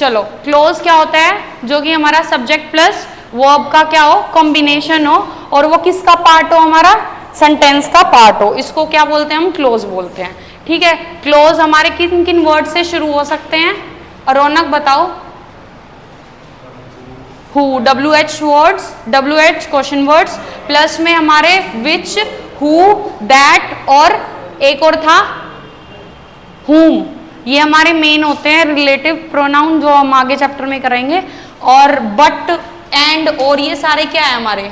चलो क्लोज क्या होता है, जो कि हमारा सब्जेक्ट प्लस वर्ब का क्या हो, कॉम्बिनेशन हो, और वो किसका पार्ट हो, हमारा सेंटेंस का पार्ट हो, इसको क्या बोलते हैं, हम क्लोज बोलते हैं। ठीक है, क्लोज हमारे किन किन वर्ड से शुरू हो सकते हैं, रौनक बताओ। Who, WH words, WH question words, plus में हमारे विच, हु, दैट, और एक और था whom, ये हमारे मेन होते हैं रिलेटिव प्रोनाउन, जो हम आगे चैप्टर में करेंगे। और बट, एंड, और ये सारे क्या है, हमारे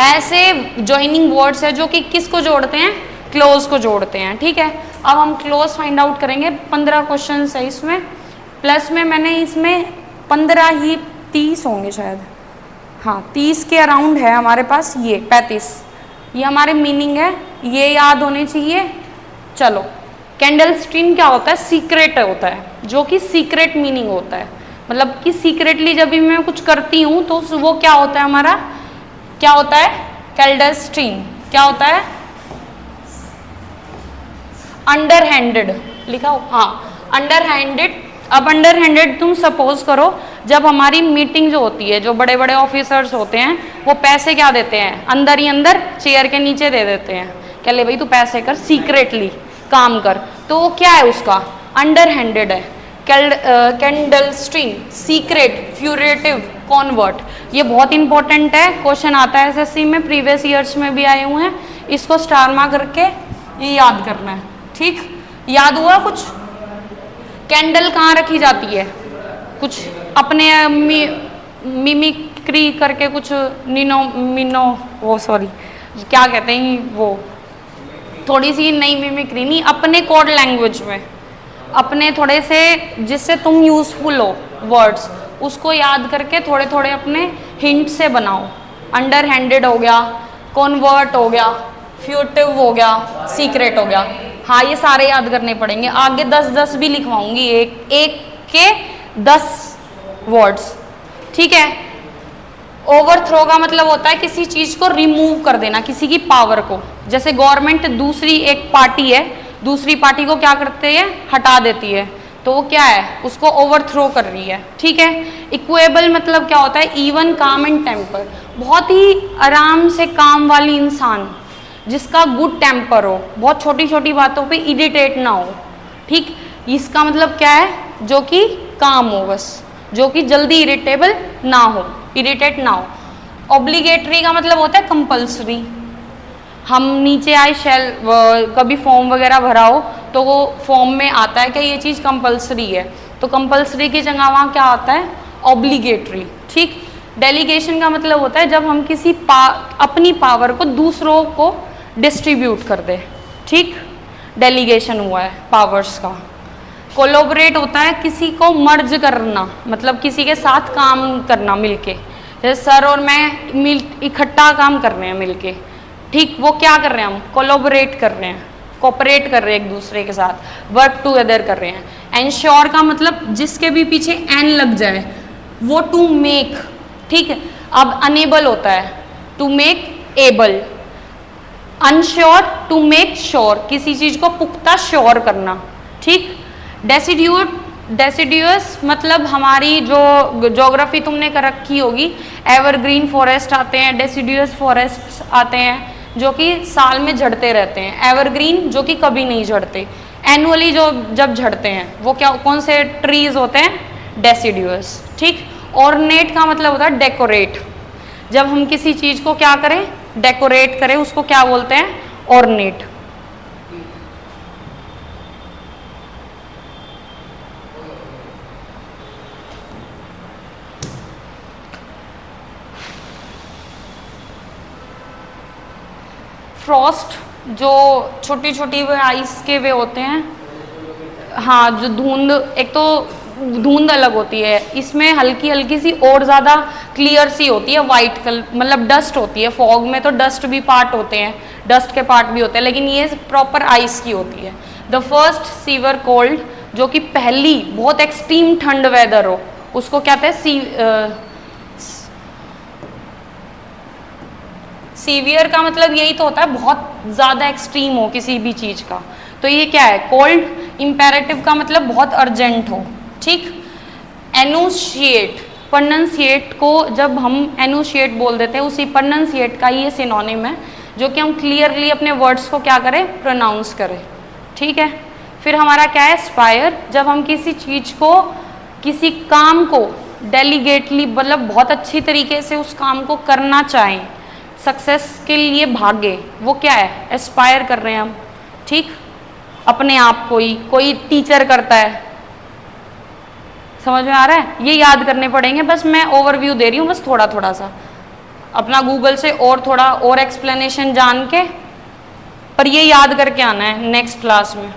ऐसे ज्वाइनिंग वर्ड्स है जो कि किसको जोड़ते हैं, क्लोज को जोड़ते हैं। ठीक है, अब हम क्लोज फाइंड आउट करेंगे। 15 क्वेश्चन है इसमें, प्लस में मैंने इसमें 15 ही 30 होंगे शायद, हाँ 30 के अराउंड है हमारे पास, ये 35, ये हमारे मीनिंग है, ये याद होने चाहिए। चलो, कैंडल स्टीन क्या होता है, सीक्रेट होता है, जो कि सीक्रेट मीनिंग होता है, मतलब कि सीक्रेटली जब भी मैं कुछ करती हूँ तो वो क्या होता है, हमारा क्या होता है, कैंडल स्टीन क्या होता है, अंडर हैंडेड लिखा हो, हाँ अंडर हैंडेड। अब अंडर हैंडेड तुम सपोज करो, जब हमारी मीटिंग जो होती है, जो बड़े बड़े ऑफिसर्स होते हैं, वो पैसे क्या देते हैं, अंदर ही अंदर चेयर के नीचे दे देते हैं, क्या ले भाई तू पैसे कर, सीक्रेटली काम कर, तो वो क्या है, उसका अंडर हैंडेड है। कैंडल स्ट्रीम, सीक्रेट, फ्यूरेटिव, कॉन्वर्ट, ये बहुत इंपॉर्टेंट है, क्वेश्चन आता है एसएससी में, प्रीवियस ईयर्स में भी आए हुए हैं, इसको स्टार मार्क करके ये याद करना है। ठीक, याद हुआ कुछ, कैंडल कहाँ रखी जाती है, कुछ अपने मिमिक्री करके, कुछ निनो मिनो वो सॉरी क्या कहते हैं वो, थोड़ी सी नई मिमिक्री नहीं, अपने कोड लैंग्वेज में, अपने थोड़े से जिससे तुम यूजफुल हो वर्ड्स, उसको याद करके थोड़े थोड़े अपने हिंट से बनाओ। अंडर हैंडेड हो गया, कॉन्वर्ट हो गया, फ्यूटिव हो गया, सीक्रेट हो गया, हाँ ये सारे याद करने पड़ेंगे। आगे 10-10 भी लिखवाऊंगी, एक एक के 10 वर्ड्स। ठीक है, ओवरथ्रो का मतलब होता है किसी चीज को रिमूव कर देना, किसी की पावर को, जैसे गवर्नमेंट दूसरी एक पार्टी है, दूसरी पार्टी को क्या करती है, हटा देती है, तो वो क्या है, उसको ओवरथ्रो कर रही है। ठीक है, इक्वेबल मतलब क्या होता है, इवन, काम एंड टेम्पर, बहुत ही आराम से काम वाली इंसान, जिसका गुड टेम्पर हो, बहुत छोटी छोटी बातों पे इरिटेट ना हो। ठीक, इसका मतलब क्या है, जो कि काम हो, बस जो कि जल्दी इरिटेबल ना हो, इरिटेट ना हो। ऑब्लिगेटरी का मतलब होता है कंपल्सरी, हम नीचे आए शेल कभी फॉर्म वगैरह भरा हो तो वो फॉर्म में आता है कि ये चीज़ कंपल्सरी है, तो कंपल्सरी की जगह वहाँ क्या आता है, ऑब्लिगेटरी। ठीक, डेलीगेशन का मतलब होता है जब हम किसी अपनी पावर को दूसरों को डिस्ट्रीब्यूट कर दे। ठीक, डेलीगेशन हुआ है पावर्स का। कोलोबरेट होता है किसी को मर्ज करना, मतलब किसी के साथ काम करना मिलके, जैसे सर और मैं मिल इकट्ठा काम कर रहे हैं मिलके। ठीक, वो क्या कर रहे हैं, हम कोलोबरेट कर रहे हैं, कोऑपरेट कर रहे हैं एक दूसरे के साथ, वर्क टुगेदर कर रहे हैं। एंश्योर का मतलब जिसके भी पीछे एन लग जाए, वो टू मेक। ठीक है, अब अनेबल होता है to make able, ensure to make sure, किसी चीज को पुख्ता श्योर करना। ठीक, डेसिड्यूस मतलब हमारी जो ज्योग्राफी तुमने कर रखी होगी, एवरग्रीन फॉरेस्ट आते हैं, डेसिड्यूस फॉरेस्ट आते हैं जो कि साल में झड़ते रहते हैं, एवरग्रीन जो कि कभी नहीं झड़ते, एनुअली जो जब झड़ते हैं वो क्या, कौन से ट्रीज होते हैं, डेसिड्यूस। ठीक, ऑर्नेट का मतलब होता है डेकोरेट, जब हम किसी चीज को क्या करें, डेकोरेट करें, उसको क्या बोलते हैं, ऑर्नेट। फ्रॉस्ट जो छोटी छोटी वे आइस के वे होते हैं, हाँ जो धुंध, एक तो धुंध अलग होती है, इसमें हल्की हल्की सी और ज़्यादा क्लियर सी होती है, वाइट कलर, मतलब डस्ट होती है। फॉग में तो डस्ट भी पार्ट होते हैं, डस्ट के पार्ट भी होते हैं, लेकिन ये प्रॉपर आइस की होती है। द फर्स्ट सीवर कोल्ड, जो कि पहली बहुत एक्सट्रीम ठंड वेदर हो, उसको क्या कहते हैं, सीवियर का मतलब यही तो होता है बहुत ज़्यादा एक्सट्रीम हो किसी भी चीज़ का, तो ये क्या है, कोल्ड। इम्पेरेटिव का मतलब बहुत अर्जेंट हो। ठीक, एनुशिएट, प्रोनंसिएट को जब हम एनुशिएट बोल देते हैं, उसी प्रोनंसिएट का ये सिनोनिम है, जो कि हम क्लियरली अपने वर्ड्स को क्या करें, प्रोनाउंस करें। ठीक है। फिर हमारा क्या है, एस्पायर, जब हम किसी चीज़ को, किसी काम को डेलीगेटली, मतलब बहुत अच्छी तरीके से उस काम को करना चाहें, सक्सेस के लिए भागे, वो क्या है, एस्पायर कर रहे हैं हम। ठीक, अपने आप को ही कोई टीचर करता है, समझ में आ रहा है, ये याद करने पड़ेंगे, बस मैं ओवरव्यू दे रही हूँ, बस थोड़ा थोड़ा सा, अपना गूगल से और थोड़ा और एक्सप्लेनेशन जान के, पर ये याद करके आना है नेक्स्ट क्लास में।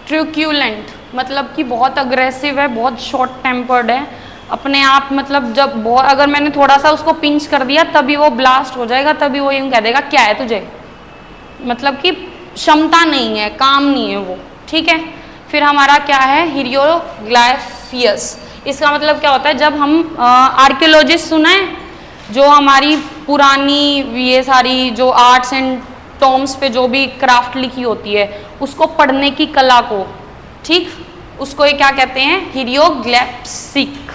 ट्रूक्यूलेंट मतलब कि बहुत अग्रेसिव है, बहुत शॉर्ट टेम्पर्ड है, अपने आप, मतलब जब बहुत, अगर मैंने थोड़ा सा उसको पिंच कर दिया तभी वो ब्लास्ट हो जाएगा, तभी वो यूँ कह देगा क्या है तुझे, मतलब कि क्षमता नहीं है, काम नहीं है वो। ठीक है। फिर हमारा क्या है, हीरियोग्लाइफियस, इसका मतलब क्या होता है, जब हम आर्कियोलॉजिस्ट सुना है, जो हमारी पुरानी ये सारी जो आर्ट्स एंड टॉम्स पे जो भी क्राफ्ट लिखी होती है, उसको पढ़ने की कला को, ठीक, उसको ये क्या कहते हैं, हीरियोग्लिप्सिक।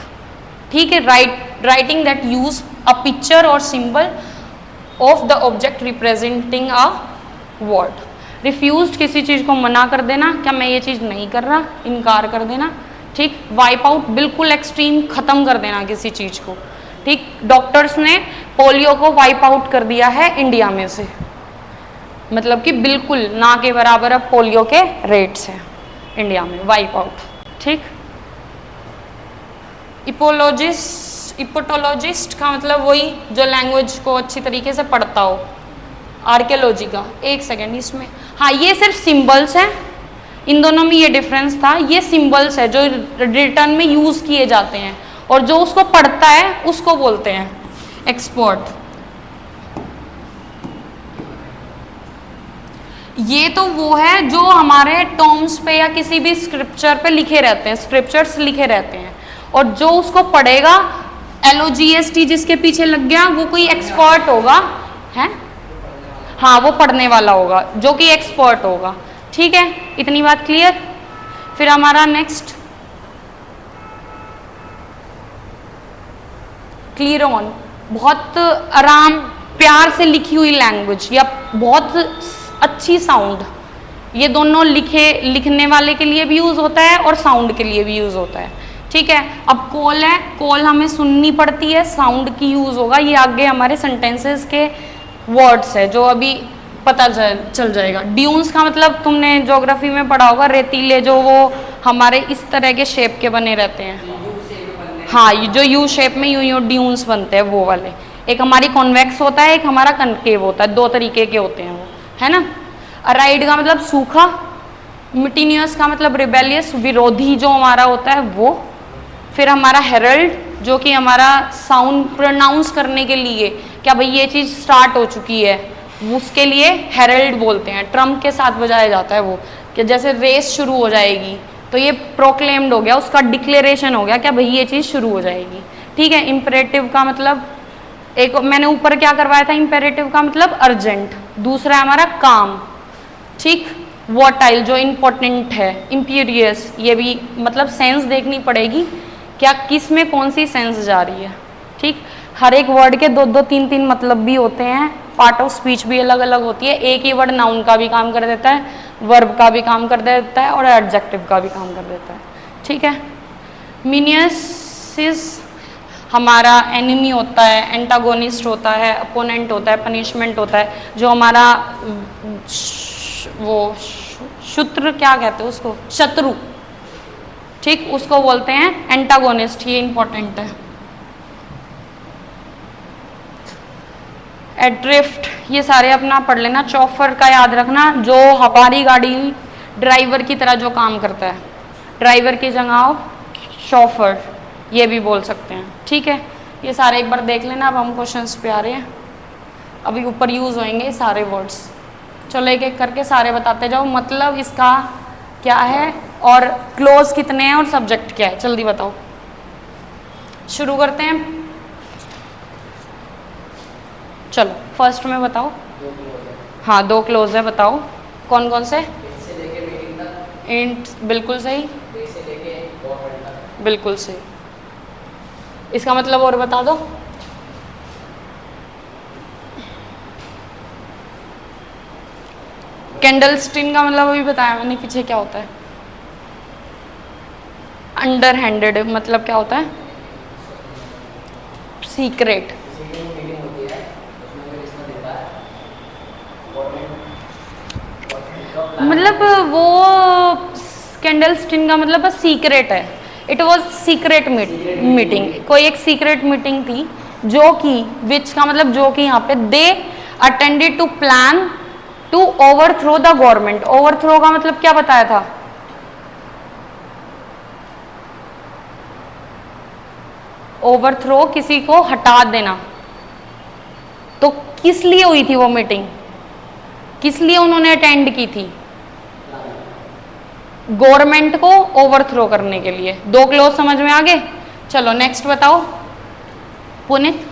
ठीक है। Writing that use a picture or symbol of the object representing a word. Refuse, किसी चीज़ को मना कर देना, क्या मैं ये चीज़ नहीं कर रहा, इनकार कर देना। ठीक। वाइप आउट, बिल्कुल एक्सट्रीम, खत्म कर देना किसी चीज़ को। ठीक। डॉक्टर्स ने पोलियो को वाइप आउट कर दिया है इंडिया में से, मतलब कि बिल्कुल ना के बराबर अब पोलियो के रेट्स हैं इंडिया में, वाइप आउट। ठीक। इपोटोलॉजिस्ट का मतलब वही जो लैंग्वेज को अच्छी तरीके से पढ़ता हो। आर्कियोलॉजी का, एक सेकेंड, इसमें हाँ, ये सिर्फ सिंबल्स हैं, इन दोनों में ये डिफरेंस था, ये सिंबल्स है जो रिटर्न में यूज किए जाते हैं, और जो उसको पढ़ता है उसको बोलते हैं एक्सपर्ट। ये तो वो है जो हमारे टॉम्स पे या किसी भी स्क्रिप्चर पे लिखे रहते हैं, स्क्रिप्चर्स लिखे रहते हैं, और जो उसको पढ़ेगा, LOGST जिसके पीछे लग गया, वो कोई एक्सपर्ट होगा, है, हाँ, वो पढ़ने वाला होगा, जो कि एक्सपर्ट होगा। ठीक है, इतनी बात क्लियर। फिर हमारा नेक्स्ट क्लियरॉन, बहुत आराम प्यार से लिखी हुई लैंग्वेज या बहुत अच्छी साउंड, ये दोनों लिखने वाले के लिए भी यूज़ होता है और साउंड के लिए भी यूज़ होता है। ठीक है। अब कॉल है, कॉल हमें सुननी पड़ती है, साउंड की यूज़ होगा, ये आगे हमारे सेंटेंसेस के वर्ड्स है जो अभी पता चल जाएगा। ड्यून्स का मतलब तुमने ज्योग्राफी में पढ़ा होगा, रेतीले जो वो हमारे इस तरह के शेप के बने रहते हैं, हाँ, जो यू शेप में यूं ड्यून्स बनते हैं वो वाले। एक हमारी कॉन्वेक्स होता है, एक हमारा कनकेव होता है, दो तरीके के होते हैं वो, है ना। अराइड का मतलब सूखा, मिटीनियस का मतलब रिबेलियस, विरोधी जो हमारा होता है वो। फिर हमारा हेरल्ड, जो कि हमारा साउंड प्रोनाउंस करने के लिए, क्या भाई ये चीज़ स्टार्ट हो चुकी है, उसके लिए हेरल्ड बोलते हैं। ट्रम्प के साथ बजाया जाता है वो, कि जैसे रेस शुरू हो जाएगी तो ये प्रोक्लेम्ड हो गया, उसका डिक्लेरेशन हो गया क्या भाई ये चीज़ शुरू हो जाएगी। ठीक है। इम्पेरेटिव का मतलब, एक मैंने ऊपर क्या करवाया था, इम्पेरेटिव का मतलब अर्जेंट, दूसरा है हमारा काम। ठीक। वॉटाइल जो इम्पोर्टेंट है, इम्पीरियस, ये भी मतलब सेंस देखनी पड़ेगी क्या किस में कौन सी सेंस जा रही है। ठीक। हर एक वर्ड के दो दो तीन तीन मतलब भी होते हैं, पार्ट ऑफ स्पीच भी अलग अलग होती है। एक ही वर्ड नाउन का भी काम कर देता है, वर्ब का भी काम कर देता है और एडजेक्टिव का भी काम कर देता है। ठीक है। मीनियसिस हमारा एनिमी होता है, एंटागोनिस्ट होता है, अपोनेंट होता है, पनिशमेंट होता है। जो हमारा वो शत्रु, क्या कहते हैं उसको, शत्रु, ठीक, उसको बोलते हैं एंटागोनिस्ट, ये इंपॉर्टेंट है। एड्रिफ्ट, ये सारे अपना पढ़ लेना। चौफर का याद रखना, जो हमारी गाड़ी ड्राइवर की तरह जो काम करता है, ड्राइवर की जगह शॉफर, ये भी बोल सकते हैं। ठीक है। ये सारे एक बार देख लेना। अब हम क्वेश्चंस पे आ रहे हैं, अभी ऊपर यूज़ होंगे सारे वर्ड्स। चलो एक एक करके सारे बताते जाओ, मतलब इसका क्या है और क्लोज कितने हैं और सब्जेक्ट क्या है, जल्दी बताओ। शुरू करते हैं। चलो फर्स्ट में बताओ। हाँ 2 क्लोज है, बताओ कौन कौन से। इंट बिल्कुल सही, बिल्कुल सही। इसका मतलब और बता दो। कैंडलस्टिन का मतलब अभी बताया मैंने पीछे क्या होता है। अंडर हैंडेड मतलब क्या होता है। सीक्रेट। मतलब वो कैंडलस्टिन का मतलब बस सीक्रेट है। इट वॉज सीक्रेट मीटिंग, कोई एक सीक्रेट मीटिंग थी जो कि विच का मतलब जो कि यहाँ पे they attended to plan to overthrow the government. Overthrow का मतलब क्या बताया था। ओवरथ्रो किसी को हटा देना। तो किस लिए हुई थी वो मीटिंग, किस लिए उन्होंने अटेंड की थी। गवर्नमेंट को ओवरथ्रो करने के लिए। 2 क्लोज समझ में आ गए। चलो नेक्स्ट बताओ पुनीत।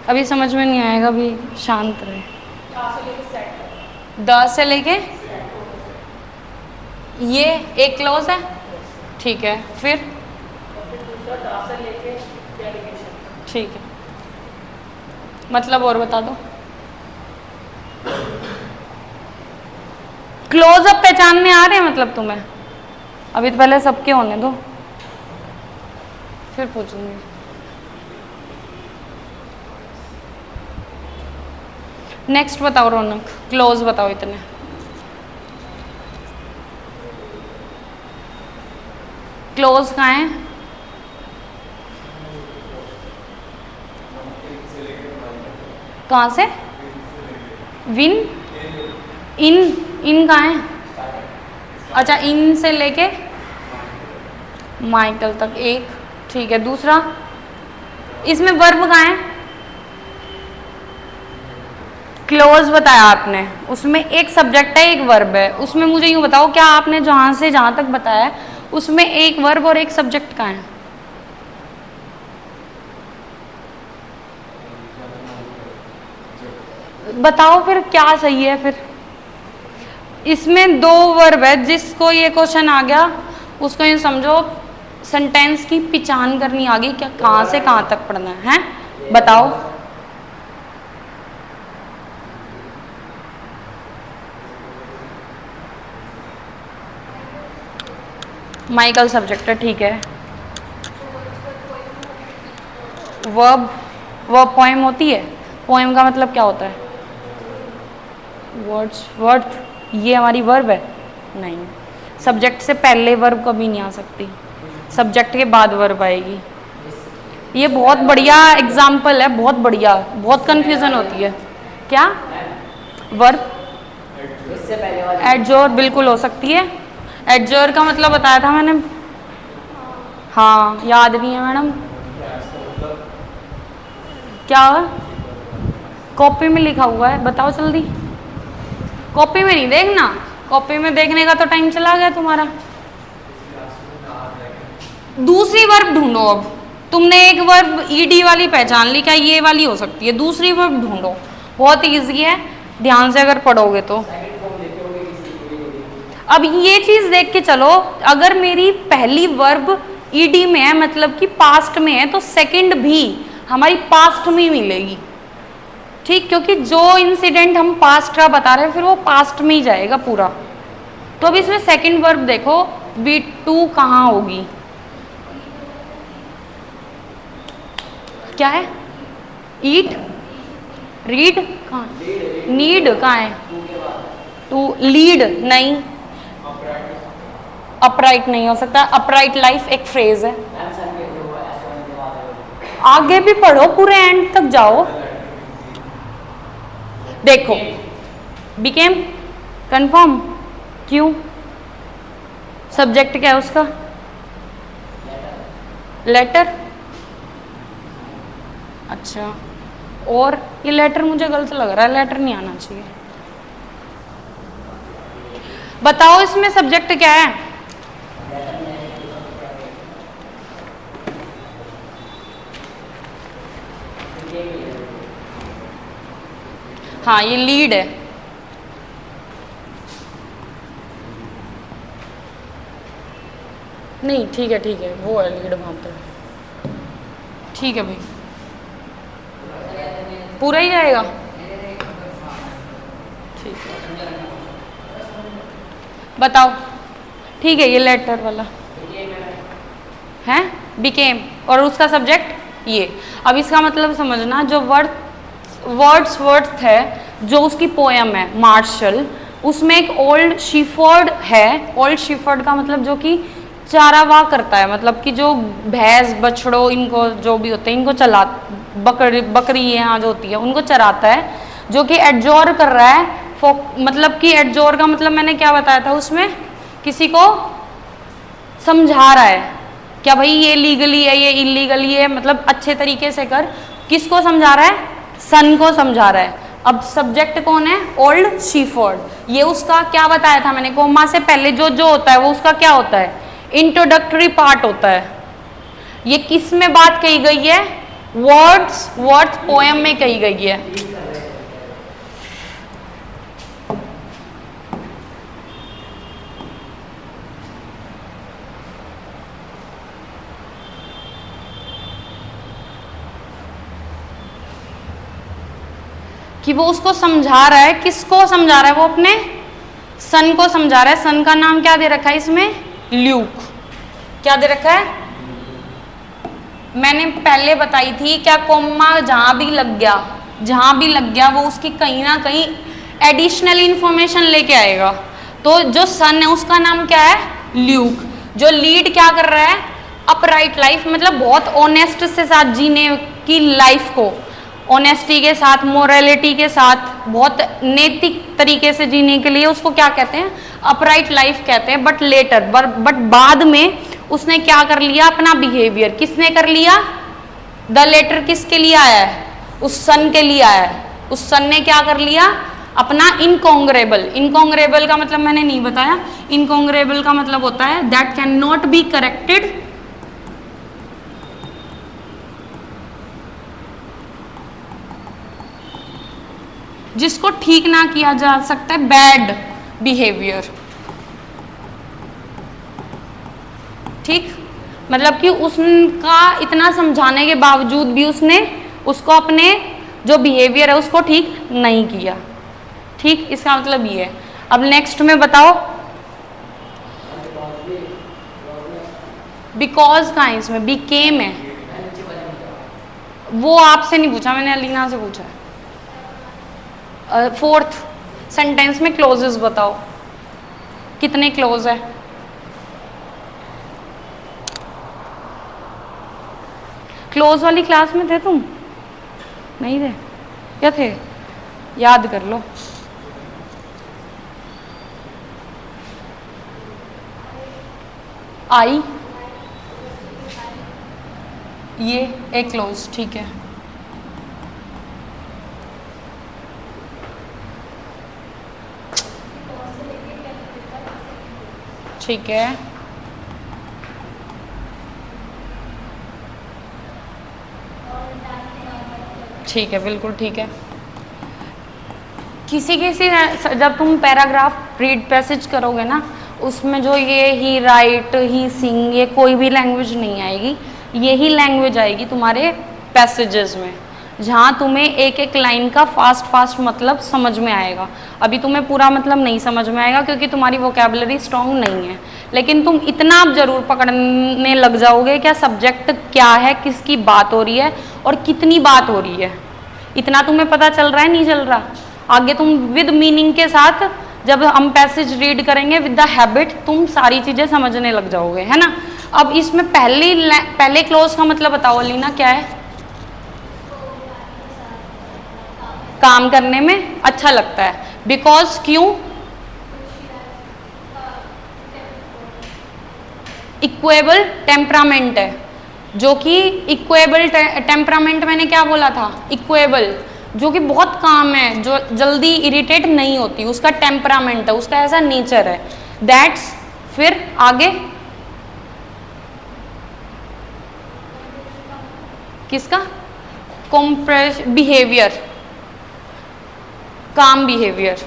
अभी समझ में नहीं आएगा, अभी शांत रहे। 10 से लेके ये एक क्लोज है, ठीक है। फिर ठीक है, मतलब और बता दो। क्लोज अप पहचानने आ रहे हैं मतलब तुम्हें। अभी तो पहले सबके होने दो, फिर पूछूंगी। नेक्स्ट बताओ रौनक, क्लोज बताओ इतने। क्लोज कहाँ है। कहाँ से। विन, इन, इन कहाँ है। अच्छा इन से लेके माइकल तक एक, ठीक है। दूसरा इसमें वर्ब कहाँ है। क्लोज बताया आपने, उसमें एक सब्जेक्ट है एक वर्ब है। उसमें मुझे यूँ बताओ क्या आपने जहाँ से जहाँ तक बताया उसमें एक वर्ब और एक सब्जेक्ट कहाँ है। बताओ फिर क्या सही है। फिर इसमें 2 वर्ब है, जिसको ये क्वेश्चन आ गया उसको ये समझो सेंटेंस की पहचान करनी आ गई, क्या कहाँ से कहाँ तक पढ़ना है। बताओ। माइकल सब्जेक्ट है, ठीक है। वर्ब, वर्ब पोएम होती है। पोएम का मतलब क्या होता है। वर्ड्स, वर्थ, ये हमारी वर्ब है नहीं। सब्जेक्ट से पहले वर्ब कभी नहीं आ सकती, सब्जेक्ट के बाद वर्ब आएगी। ये बहुत बढ़िया एग्जाम्पल है, बहुत बढ़िया। बहुत कंफ्यूजन होती है क्या। वर्ब एडजोर बिल्कुल हो सकती है। एडजोर का मतलब बताया था मैंने। हाँ याद नहीं है मैडम। क्या कॉपी में लिखा हुआ है, बताओ जल्दी। कॉपी में नहीं देखना, कॉपी में देखने का तो टाइम चला गया तुम्हारा। दूसरी वर्ब ढूंढो। अब तुमने एक वर्ब ईडी वाली पहचान ली, क्या ये वाली हो सकती है। दूसरी वर्ब ढूंढो, बहुत इजी है, ध्यान से अगर पढ़ोगे तो। अब ये चीज देख के चलो, अगर मेरी पहली वर्ब ईडी में है मतलब कि पास्ट में है, तो सेकंड भी हमारी पास्ट में ही मिलेगी, ठीक। क्योंकि जो इंसिडेंट हम पास्ट का बता रहे हैं फिर वो पास्ट में ही जाएगा पूरा। तो अब इसमें सेकंड वर्ब देखो, बी टू कहाँ होगी। क्या है। ईट, रीड कहाँ, नीड कहाँ है। टू, लीड नहीं, अपराइट नहीं हो सकता। अपराइट लाइफ एक फ्रेज है। आगे भी पढ़ो, पूरे एंड तक जाओ। देखो बिकेम, कंफर्म, क्यों, सब्जेक्ट क्या है उसका, लेटर। अच्छा, और ये लेटर मुझे गलत लग रहा है, लेटर नहीं आना चाहिए। बताओ इसमें सब्जेक्ट क्या है? हाँ ये लीड है। नहीं ठीक है वो है लीड वहाँ पर। ठीक है भाई, पूरा ही जाएगा। ठीक है बताओ। ठीक है ये लेटर वाला है बिकेम, और उसका सब्जेक्ट ये। अब इसका मतलब समझना, जो वर्ड्सवर्थ है, जो उसकी पोयम है मार्शल, उसमें एक ओल्ड शीफर्ड है। ओल्ड शीफर्ड का मतलब जो कि चारावाह करता है, मतलब कि जो भैंस बछड़ों इनको जो भी होते हैं इनको चला, बकरी यहाँ जो होती है उनको चराता है, जो कि एडजोर कर रहा है। मतलब कि एडजोर का मतलब मैंने क्या बताया था उसमें, किसी को समझा रहा है क्या भाई ये लीगली है ये इलीगली है, मतलब अच्छे तरीके से कर। किसको समझा रहा है? सन को समझा रहा है। अब सब्जेक्ट कौन है? ओल्ड शीफर्ड। ये उसका क्या बताया था मैंने, कोमा से पहले जो होता है वो उसका क्या होता है? इंट्रोडक्टरी पार्ट होता है। ये किस में बात कही गई है? वर्ड्सवर्थ पोयम में कही गई है। कि वो उसको समझा रहा है। किसको समझा रहा है? वो अपने सन को समझा रहा है। सन का नाम क्या दे रखा है इसमें? ल्यूक। क्या दे रखा है? मैंने पहले बताई थी क्या, कोमा जहां भी लग गया वो उसकी कहीं ना कहीं एडिशनल इंफॉर्मेशन लेके आएगा। तो जो सन है उसका नाम क्या है? ल्यूक। जो लीड क्या कर रहा है? अपराइट लाइफ, मतलब बहुत ऑनेस्ट से साथ जीने की लाइफ को, ऑनेस्टी के साथ, मोरालिटी के साथ, बहुत नैतिक तरीके से जीने के लिए उसको क्या कहते हैं? अपराइट लाइफ कहते हैं। बट लेटर, बट बाद में उसने क्या कर लिया? अपना बिहेवियर किसने कर लिया? द लेटर किसके लिए आया है? उस सन के लिए आया है। उस सन ने क्या कर लिया? अपना इनकॉन्ग्रेबल। इनकॉन्ग्रेबल का मतलब मैंने नहीं बताया। इनकॉन्ग्रेबल का मतलब होता है that can not be corrected, जिसको ठीक ना किया जा सकता है, बैड बिहेवियर। ठीक, मतलब कि उसका इतना समझाने के बावजूद भी उसने उसको अपने जो बिहेवियर है उसको ठीक नहीं किया। ठीक, इसका मतलब ये है। अब नेक्स्ट में बताओ, बिकॉज का है इसमें, बिकेम है। वो आपसे नहीं पूछा मैंने, अलीना से पूछा है। फोर्थ सेंटेंस में क्लोजेस बताओ, कितने क्लोज है? क्लोज वाली क्लास में थे तुम? नहीं थे? क्या थे? याद कर लो। आई, ये एक क्लोज। ठीक है, ठीक है। ठीक है, बिल्कुल ठीक है। किसी जब तुम पैराग्राफ रीड पैसेज करोगे ना, उसमें जो ये ही राइट ही सिंग, ये कोई भी लैंग्वेज नहीं आएगी, यही लैंग्वेज आएगी तुम्हारे पैसेजेस में, जहाँ तुम्हें एक एक लाइन का फास्ट मतलब समझ में आएगा। अभी तुम्हें पूरा मतलब नहीं समझ में आएगा क्योंकि तुम्हारी वोकैबुलरी स्ट्रॉन्ग नहीं है, लेकिन तुम इतना आप जरूर पकड़ने लग जाओगे क्या सब्जेक्ट क्या है, किसकी बात हो रही है और कितनी बात हो रही है। इतना तुम्हें पता चल रहा है, नहीं चल रहा? आगे तुम विद मीनिंग के साथ जब हम पैसेज रीड करेंगे विद द हैबिट, तुम सारी चीज़ें समझने लग जाओगे, है ना। अब इसमें पहले क्लोज का मतलब बताओ अलीना, क्या है? काम करने में अच्छा लगता है। बिकॉज क्यों? इक्वेबल टेम्परामेंट है, जो कि इक्वेबल टेम्परामेंट मैंने क्या बोला था? इक्वेबल, जो कि बहुत काम है, जो जल्दी इरिटेट नहीं होती, उसका टेम्परामेंट है, उसका ऐसा नेचर है। दैट्स, फिर आगे किसका? Composed behaviour, calm behaviour.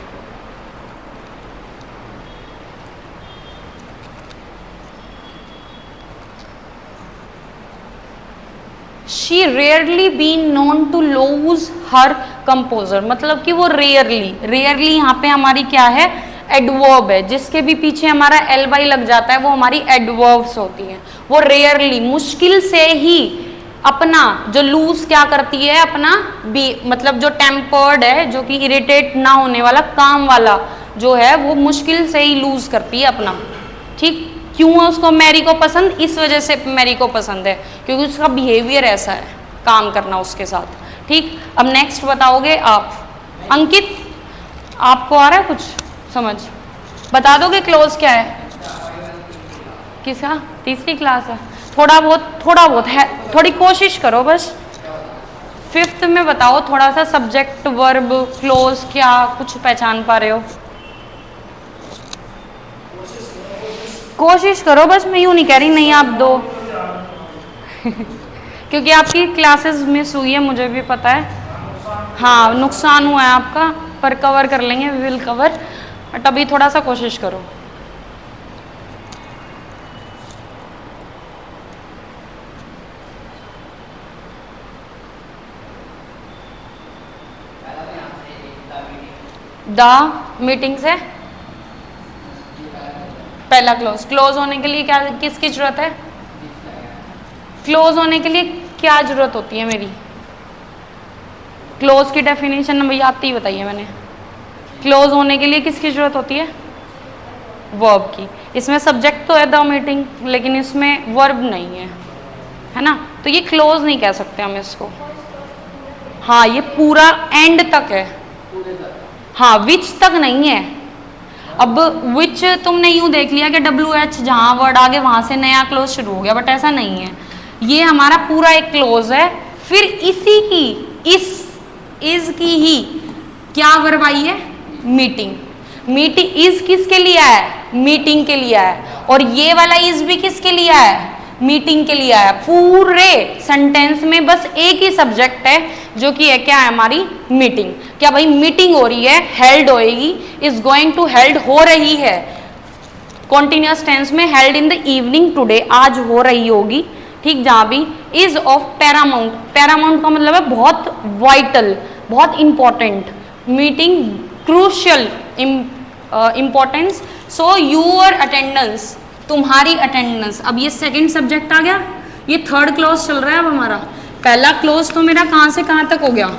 She rarely been known to lose her composure, मतलब कि वो रेयरली यहाँ पे हमारी क्या है? एडवर्ब है, जिसके भी पीछे हमारा एल वाई लग जाता है वो हमारी एडवर्ब्स होती हैं। वो रेयरली, मुश्किल से ही अपना जो लूज क्या करती है, अपना बी मतलब जो टेम्पर्ड है, जो कि इरिटेट ना होने वाला, काम वाला जो है, वो मुश्किल से ही लूज करती है अपना। ठीक, क्यों है उसको मैरी को पसंद? इस वजह से मैरी को पसंद है क्योंकि उसका बिहेवियर ऐसा है, काम करना उसके साथ। ठीक, अब नेक्स्ट बताओगे आप। अंकित, आपको आ रहा है कुछ समझ? बता दोगे क्लोज क्या है? किसका? तीसरी क्लास है। थोड़ा बहुत है, थोड़ी कोशिश करो बस। फिफ्थ में बताओ थोड़ा सा, सब्जेक्ट वर्ब क्लोज क्या कुछ पहचान पा रहे हो? कोशिश करो बस, मैं यूँ नहीं कह रही नहीं आप दो क्योंकि आपकी क्लासेस मिस हुई है, मुझे भी पता है। हाँ, नुकसान हुआ है आपका, पर कवर कर लेंगे, वी विल कवर, बट अभी थोड़ा सा कोशिश करो। द मीटिंग से पहला क्लोज होने के लिए क्या, किसकी जरूरत है? क्लोज होने के लिए क्या जरूरत होती है मेरी? क्लोज की डेफिनेशन भैया आती ही बताइए मैंने। क्लोज होने के लिए किसकी जरूरत होती है? वर्ब की। इसमें सब्जेक्ट तो है द मीटिंग, लेकिन इसमें वर्ब नहीं है ना, तो ये क्लोज नहीं कह सकते हम इसको। हाँ, ये पूरा एंड तक है। हाँ, विच तक नहीं है। अब विच तुमने यूं देख लिया कि WH जहाँ वर्ड आगे वहां से नया क्लोज शुरू हो गया, बट ऐसा नहीं है। ये हमारा पूरा एक क्लोज है। फिर इसी की, इज की ही क्या वर्ब आई है? मीटिंग। मीटिंग इज किसके लिए है? मीटिंग के लिए है। और ये वाला इज भी किसके लिए है? मीटिंग के लिए है। पूरे सेंटेंस में बस एक ही सब्जेक्ट है जो कि है क्या है हमारी? मीटिंग। क्या भाई मीटिंग हो रही है, हेल्ड होएगी, इज गोइंग टू हेल्ड, हो रही है। कॉन्टिन्यूअस टेंस में held in the evening today, आज हो रही होगी। ठीक, जहां भी इज ऑफ पैरामाउंट, पैरामाउंट का मतलब है बहुत वाइटल, बहुत important. Meeting crucial importance. So your attendance, तुम्हारी अटेंडेंस। अब ये सेकंड सब्जेक्ट आ गया, ये थर्ड क्लोज चल रहा है अब हमारा। पहला क्लोज तो मेरा कहाँ से कहाँ तक हो गया?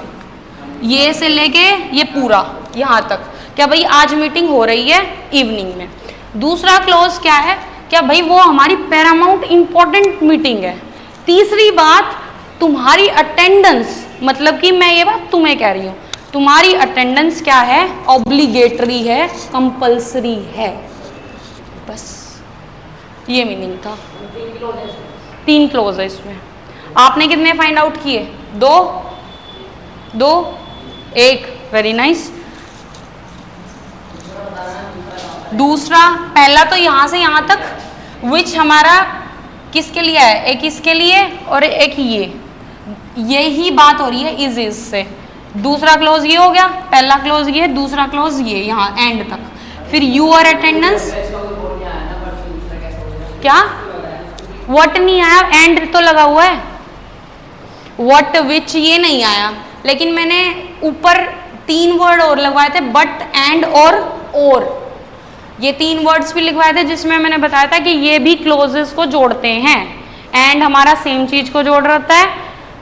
ये से लेके ये पूरा यहाँ तक। क्या भाई आज मीटिंग हो रही है इवनिंग में। दूसरा क्लोज क्या है? क्या भाई वो हमारी पैरामाउंट इंपॉर्टेंट मीटिंग है। तीसरी बात, तुम्हारी अटेंडेंस, मतलब कि मैं ये बात तुम्हें कह रही हूँ, तुम्हारी अटेंडेंस क्या है? ऑब्लिगेटरी है, कंपल्सरी है। बस ये मीनिंग था। 3 क्लोज है इसमें। आपने कितने फाइंड आउट किए? 2 1, वेरी नाइस। दूसरा, पहला तो यहां से यहां तक विच हमारा किसके लिए है? एक इसके लिए और एक ये ही बात हो रही है इज से। दूसरा क्लोज ये हो गया, पहला क्लोज ये, दूसरा क्लोज ये, यहाँ एंड तक। फिर यूर अटेंडेंस क्या? व्हाट नहीं आया, एंड तो लगा हुआ है। व्हाट विच ये नहीं आया, लेकिन मैंने ऊपर 3 वर्ड और लगवाए थे, बट, एंड और। ये 3 वर्ड्स भी लिखवाए थे जिसमें मैंने बताया था कि ये भी क्लोजेस को जोड़ते हैं। एंड हमारा सेम चीज को जोड़ रहता है,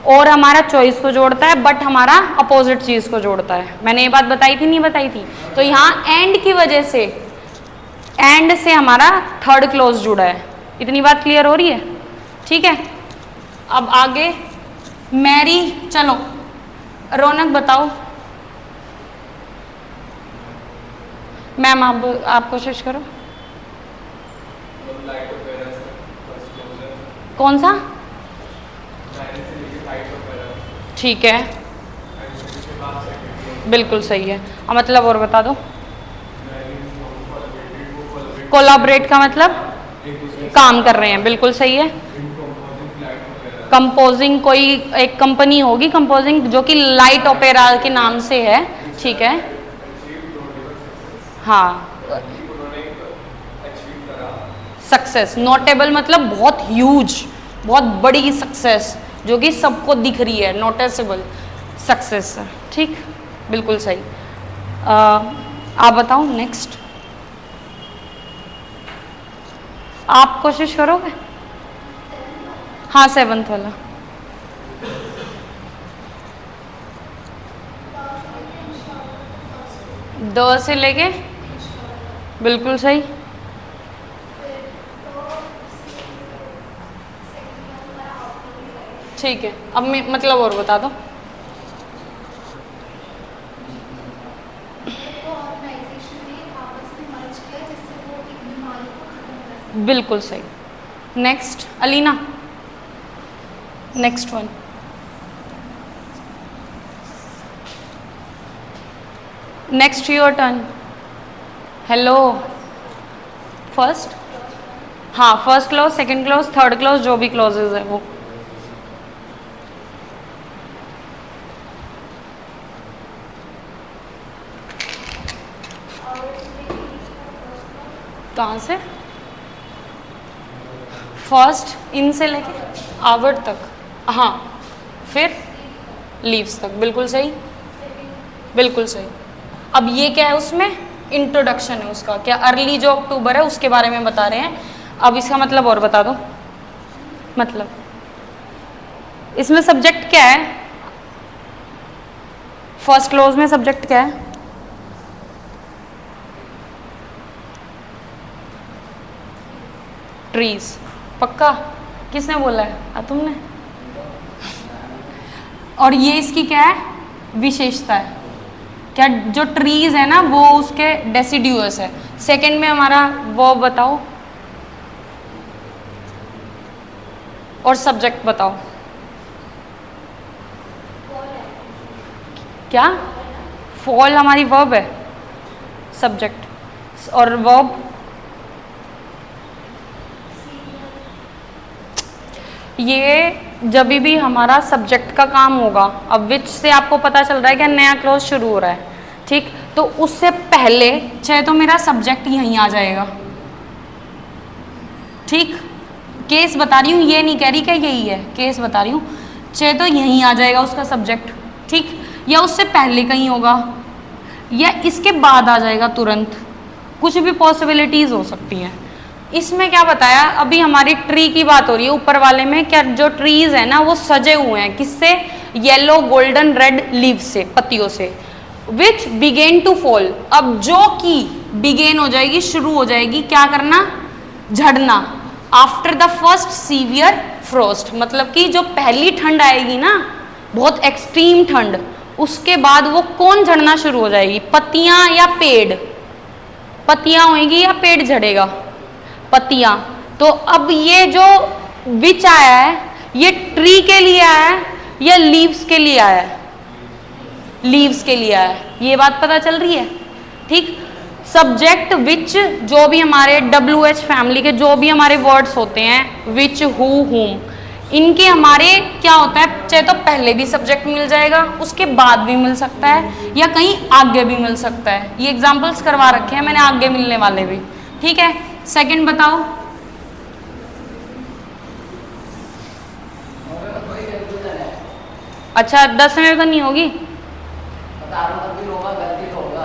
और हमारा चॉइस को जोड़ता है, बट हमारा अपोजिट चीज को जोड़ता है। मैंने ये बात बताई थी नहीं बताई थी? तो यहाँ एंड की वजह से, एंड से हमारा थर्ड क्लोज जुड़ा है। इतनी बात क्लियर हो रही है? ठीक है, अब आगे मैरी। चलो रौनक बताओ। मैम आप कोशिश करो। कौन सा? ठीक है, बिल्कुल सही है। अब मतलब और बता दो। कोलाबरेट का मतलब काम कर रहे हैं, बिल्कुल सही है। कंपोजिंग कोई एक कंपनी होगी कंपोजिंग जो कि लाइट ओपेरा के नाम से है, ठीक है। हाँ, सक्सेस, नोटेबल मतलब बहुत ह्यूज, बहुत बड़ी सक्सेस जो कि सबको दिख रही है, नोटिसेबल सक्सेस, ठीक, बिल्कुल सही। आप बताओ नेक्स्ट, आप कोशिश करोगे? हाँ, 7th वाला। द से लेके, बिल्कुल सही। ठीक है, अब मैं मतलब और बता दो। बिल्कुल सही। Next Alina, next one. Next your turn. Hello, first, हाँ, first clause, second clause, third clause, जो भी क्लॉजेज है वो। कहाँ से? फर्स्ट इन से लेके आवर तक, हाँ, फिर लीव्स तक, बिल्कुल सही, बिल्कुल सही। अब ये क्या है, उसमें इंट्रोडक्शन है उसका, क्या अर्ली जो अक्टूबर है उसके बारे में बता रहे हैं। अब इसका मतलब और बता दो, मतलब इसमें सब्जेक्ट क्या है? फर्स्ट क्लोज में सब्जेक्ट क्या है? ट्रीज, पक्का? किसने बोला है? तुमने? और ये इसकी क्या है, विशेषता है? क्या जो ट्रीज है ना वो उसके डेसिड्यूअस है। सेकंड में हमारा वो बताओ, और सब्जेक्ट बताओ। क्या? फॉल हमारी वर्ब है, सब्जेक्ट और वर्ब ये जब भी हमारा सब्जेक्ट का काम होगा। अब विच से आपको पता चल रहा है कि नया क्लॉज शुरू हो रहा है, ठीक, तो उससे पहले चाहे तो मेरा सब्जेक्ट यहीं आ जाएगा, ठीक, केस बता रही हूँ, ये नहीं कह रही कि यही है, केस बता रही हूँ, चाहे तो यहीं आ जाएगा उसका सब्जेक्ट, ठीक, या उससे पहले कहीं होगा, या इसके बाद आ जाएगा तुरंत, कुछ भी पॉसिबिलिटीज हो सकती हैं। इसमें क्या बताया, अभी हमारी ट्री की बात हो रही है, ऊपर वाले में क्या जो ट्रीज है ना वो सजे हुए हैं, किससे? येलो, गोल्डन, रेड लीव से, पत्तियों से, विच बिगेन टू फॉल। अब जो कि बिगेन हो जाएगी, शुरू हो जाएगी, क्या करना? झड़ना, after the first severe frost, मतलब कि जो पहली ठंड आएगी ना, बहुत एक्सट्रीम ठंड, उसके बाद वो कौन झड़ना शुरू हो जाएगी? पत्तियां या पेड़? पत्तियां होंगी या पेड़ झड़ेगा? पत्तियां। तो अब ये जो विच आया है ये ट्री के लिए आया है या लीव्स के लिए आया है? लीव्स के लिए आया है, ये बात पता चल रही है, ठीक। सब्जेक्ट विच, जो भी हमारे WH फैमिली के जो भी हमारे वर्ड्स होते हैं, विच, हु, हुम, इनके हमारे क्या होता है, चाहे तो पहले भी सब्जेक्ट मिल जाएगा, उसके बाद भी मिल सकता है, या कहीं आगे भी मिल सकता है। ये एग्जाम्पल्स करवा रखे हैं मैंने, आगे मिलने वाले भी, ठीक है। सेकंड बताओ। अच्छा, 10 में तो नहीं होगी?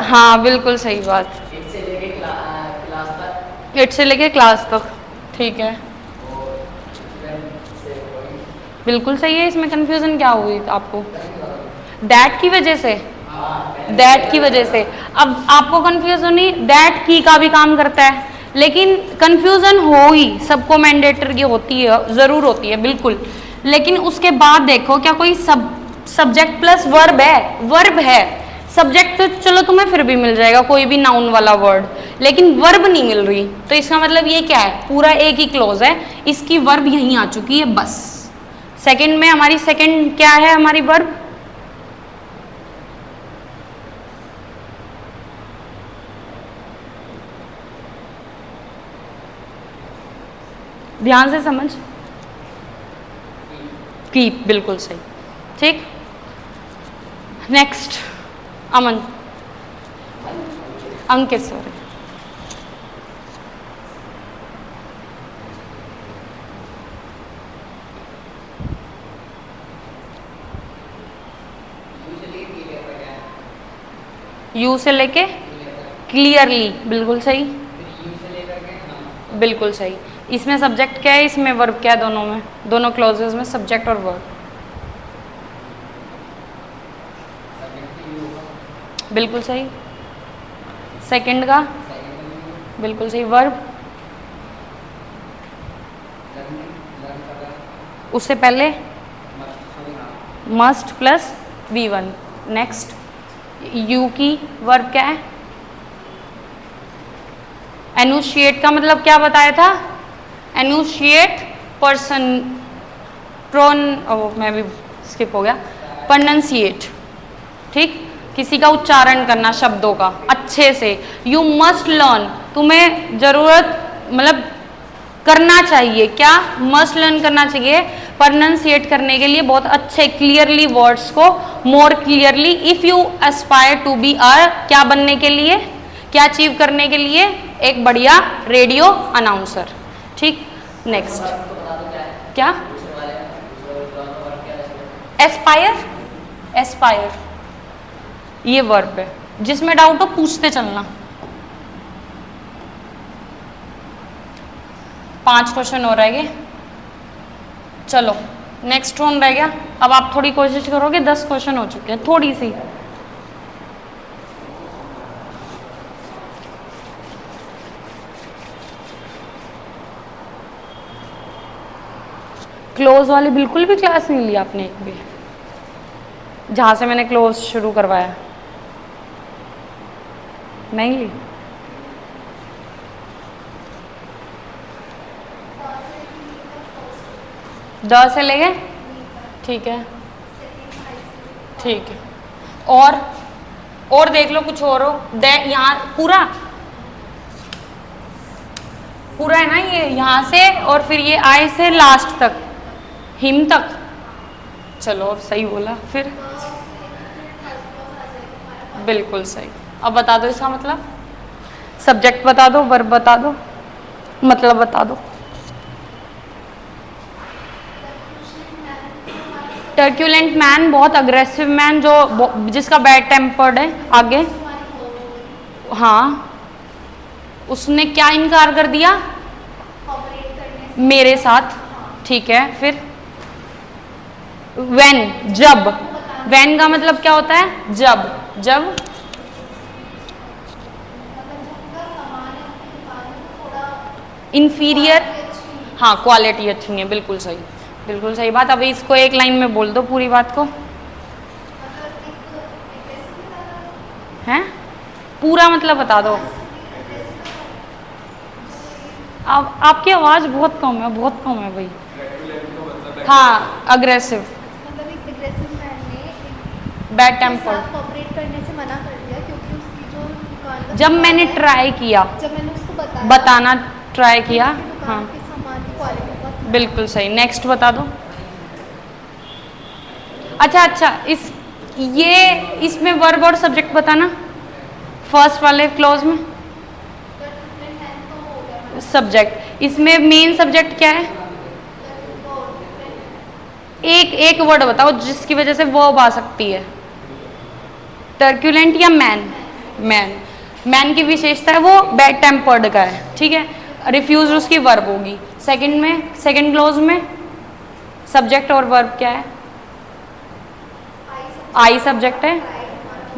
हाँ, बिल्कुल सही बात, 8 से लेके क्लास तक, ठीक है, बिल्कुल सही है। इसमें कंफ्यूजन क्या हुई आपको? दैट की वजह से, दैट की वजह से। अब आपको कंफ्यूजन नहीं, दैट की का भी काम करता है, लेकिन कंफ्यूजन हो ही, सबको मैंडेटरी होती है, जरूर होती है, बिल्कुल। लेकिन उसके बाद देखो क्या कोई सब्जेक्ट प्लस वर्ब है? वर्ब है, सब्जेक्ट तो चलो तुम्हें फिर भी मिल जाएगा, कोई भी नाउन वाला वर्ड, लेकिन वर्ब नहीं मिल रही, तो इसका मतलब ये क्या है, पूरा एक ही क्लोज है, इसकी वर्ब यहीं आ चुकी है बस। सेकंड में हमारी सेकंड क्या है, हमारी वर्ब? ध्यान से समझ। कीप, बिल्कुल सही। ठीक, next Aman, Ankit sorry. You से लेके क्लियरली, बिल्कुल सही, बिल्कुल सही। इसमें सब्जेक्ट क्या है, इसमें वर्ब क्या है, दोनों में, दोनों क्लॉजेज में सब्जेक्ट और वर्ब, बिल्कुल सही। सेकंड का बिल्कुल सही, वर्ब उससे पहले must plus V1। Next, you की वर्ब क्या है, एनुशिएट का मतलब क्या बताया था, एनुशिएट पर्सन, प्रोन, मैं भी स्किप हो गया, प्रोनंसिएट। ठीक, किसी का उच्चारण करना शब्दों का अच्छे से। यू मस्ट लर्न, तुम्हें जरूरत मतलब करना चाहिए, क्या मस्ट लर्न करना चाहिए प्रोनंसिएट करने के लिए बहुत अच्छे क्लियरली वर्ड्स को, more clearly. If you aspire to be क्या बनने के लिए, क्या अचीव करने के लिए, एक बढ़िया रेडियो अनाउंसर। ठीक, नेक्स्ट क्या, एस्पायर, एस्पायर ये वर्ब है, जिसमें डाउट हो पूछते चलना। 5 क्वेश्चन हो रह गए, चलो नेक्स्ट राउंड रह गया। अब आप थोड़ी कोशिश करोगे, 10 क्वेश्चन हो चुके हैं, थोड़ी सी। क्लोज वाली बिल्कुल भी क्लास नहीं ली आपने एक भी, जहाँ से मैंने क्लोज शुरू करवाया, नहीं ली। द से ले गए, ठीक है, ठीक है। और देख लो कुछ और हो, दे यहाँ पूरा पूरा है ना, ये यहाँ से और फिर ये आई से लास्ट तक, हिम तक। चलो अब सही बोला फिर, बिल्कुल सही। अब बता दो इसका मतलब, सब्जेक्ट बता दो, वर्ब बता दो, मतलब बता दो। टर्क्यूलेंट मैन, बहुत अग्रेसिव मैन, जो जिसका बैड टेम्पर्ड है। आगे, हाँ, उसने क्या इनकार कर दिया, मेरे साथ, ठीक है। फिर व्हेन, जब, व्हेन का मतलब क्या होता है, जब, जब इंफीरियर, हाँ क्वालिटी अच्छी है, बिल्कुल सही, बिल्कुल सही बात। अभी इसको एक लाइन में बोल दो पूरी बात को, हैं पूरा मतलब बता दो। अब आपकी आवाज़ बहुत कम है, बहुत कम है भाई। हाँ, अग्रेसिव, बैड टेम्पर, कोऑपरेट करने से मना कर दिया क्योंकि उसकी जो दुकान का जब मैंने ट्राई किया, जब मैंने उसको बताना ट्राई किया, हाँ के सामान की क्वालिटी बहुत, बिल्कुल सही। नेक्स्ट बता दो। अच्छा, इसमें वर्ब और सब्जेक्ट बताना, फर्स्ट वाले क्लॉज में सब्जेक्ट, इसमें मेन सब्जेक्ट क्या है, एक वर्ड बताओ जिसकी वजह से वर्ब आ सकती है। टर्क्यूलेंट या मैन, मैन की विशेषता है वो बैड टेम्पर्ड का है, ठीक है। रिफ्यूज उसकी वर्ब होगी। सेकंड क्लॉज में सब्जेक्ट और वर्ब क्या है, आई सब्जेक्ट है,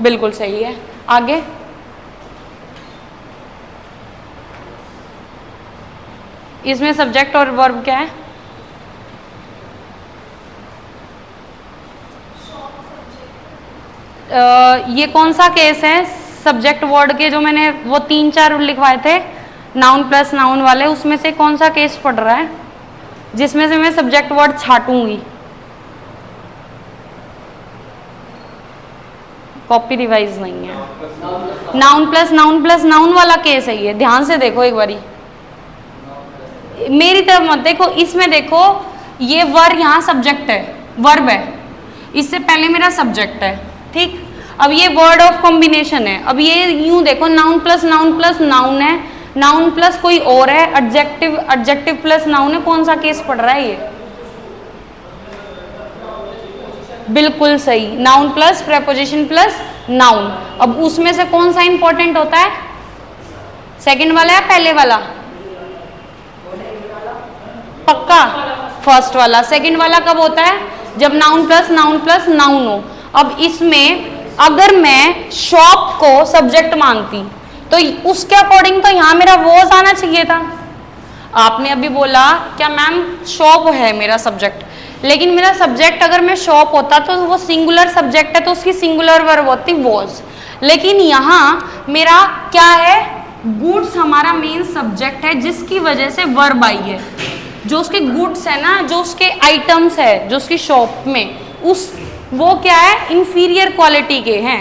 बिल्कुल सही है। आगे, इसमें सब्जेक्ट और वर्ब क्या है, ये कौन सा केस है सब्जेक्ट वर्ड के, जो मैंने वो 3-4 लिखवाए थे नाउन प्लस नाउन वाले, उसमें से कौन सा केस पढ़ रहा है जिसमें से मैं सब्जेक्ट वर्ड छाटूंगी। कॉपी रिवाइज नहीं है, नाउन प्लस नाउन वाला केस है ये, ध्यान से देखो एक बारी। मेरी तरफ मत देखो, इसमें देखो ये वर यहाँ सब्जेक्ट है, वर्ब है, इससे पहले मेरा सब्जेक्ट है, ठीक। अब ये वर्ड ऑफ कॉम्बिनेशन है। अब ये यूं देखो, नाउन प्लस नाउन है, नाउन प्लस कोई और है, एडजेक्टिव प्लस नाउन है, कौन सा केस पड़ रहा है ये? बिल्कुल सही, noun plus preposition plus noun. अब उसमें से कौन सा इंपॉर्टेंट होता है, सेकंड वाला या पहले वाला? पक्का फर्स्ट वाला। सेकंड वाला कब होता है? जब नाउन प्लस नाउन हो। अब इसमें अगर मैं शॉप को सब्जेक्ट मानती तो उसके अकॉर्डिंग तो यहां मेरा वॉज आना चाहिए था। आपने अभी बोला क्या मैम शॉप है मेरा सब्जेक्ट, लेकिन मेरा सब्जेक्ट अगर मैं शॉप होता तो वो सिंगुलर सब्जेक्ट है तो उसकी सिंगुलर वर्ब होती वॉज। लेकिन यहाँ मेरा क्या है, गुड्स हमारा मेन सब्जेक्ट है जिसकी वजह से वर्ब आई है। जो उसके गुड्स है ना, जो उसके आइटम्स है, जो उसकी शॉप में, उस वो क्या है, इंफीरियर क्वालिटी के हैं।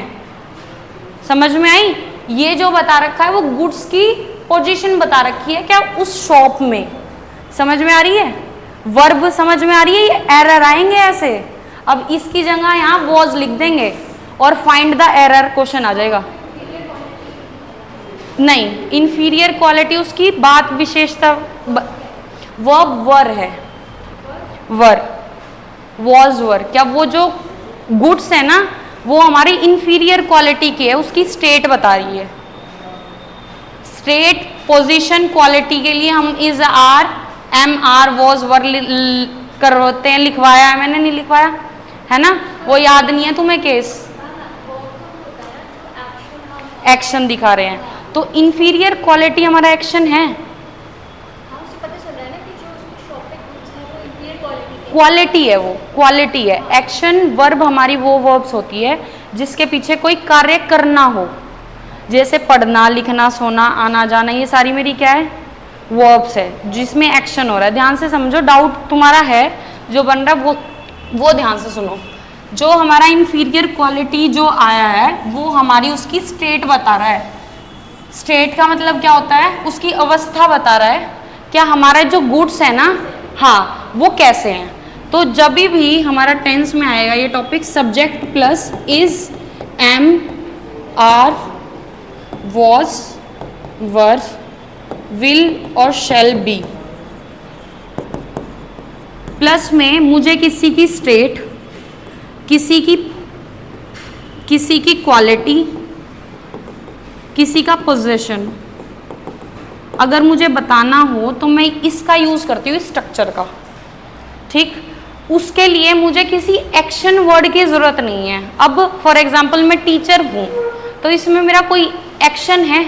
समझ में आई? ये जो बता रखा है वो गुड्स की पोजीशन बता रखी है क्या, उस शॉप में। समझ में आ रही है? वर्ब समझ में आ रही है? ये एरर आएंगे ऐसे। अब इसकी जगह यहाँ वॉज लिख देंगे और फाइंड द एरर क्वेश्चन आ जाएगा। नहीं, इंफीरियर क्वालिटी उसकी बात विशेषता, वर्ब वर है, वर वॉज वर। क्या वो जो गुड्स है ना वो हमारी इंफीरियर क्वालिटी की है, उसकी स्टेट बता रही है। स्टेट पोजीशन क्वालिटी के लिए हम is are am are was were करते हैं, लिखवाया है मैंने, नहीं लिखवाया है ना, वो याद नहीं है तुम्हें केस, एक्शन दिखा रहे हैं। तो इंफीरियर क्वालिटी हमारा एक्शन है, क्वालिटी है, वो क्वालिटी है। एक्शन वर्ब हमारी वो वर्ब्स होती है जिसके पीछे कोई कार्य करना हो, जैसे पढ़ना, लिखना, सोना, आना जाना, ये सारी मेरी क्या है, वर्ब्स है जिसमें एक्शन हो रहा है। ध्यान से समझो, डाउट तुम्हारा है जो बन रहा है वो ध्यान से सुनो। जो हमारा इंफीरियर क्वालिटी जो आया है वो हमारी उसकी स्टेट बता रहा है। स्टेट का मतलब क्या होता है, उसकी अवस्था बता रहा है, क्या हमारा जो गुड्स है ना, हाँ वो कैसे हैं। तो जब भी हमारा टेंस में आएगा ये topic, subject plus is, am, are, was, were, will और शैल बी, प्लस में मुझे किसी की स्टेट, किसी की क्वालिटी, किसी का पोजीशन अगर मुझे बताना हो तो मैं इसका यूज करती हूँ, स्ट्रक्चर का, ठीक। उसके लिए मुझे किसी एक्शन वर्ड की जरूरत नहीं है। अब फॉर एग्जाम्पल मैं टीचर हूं तो इसमें मेरा कोई एक्शन है,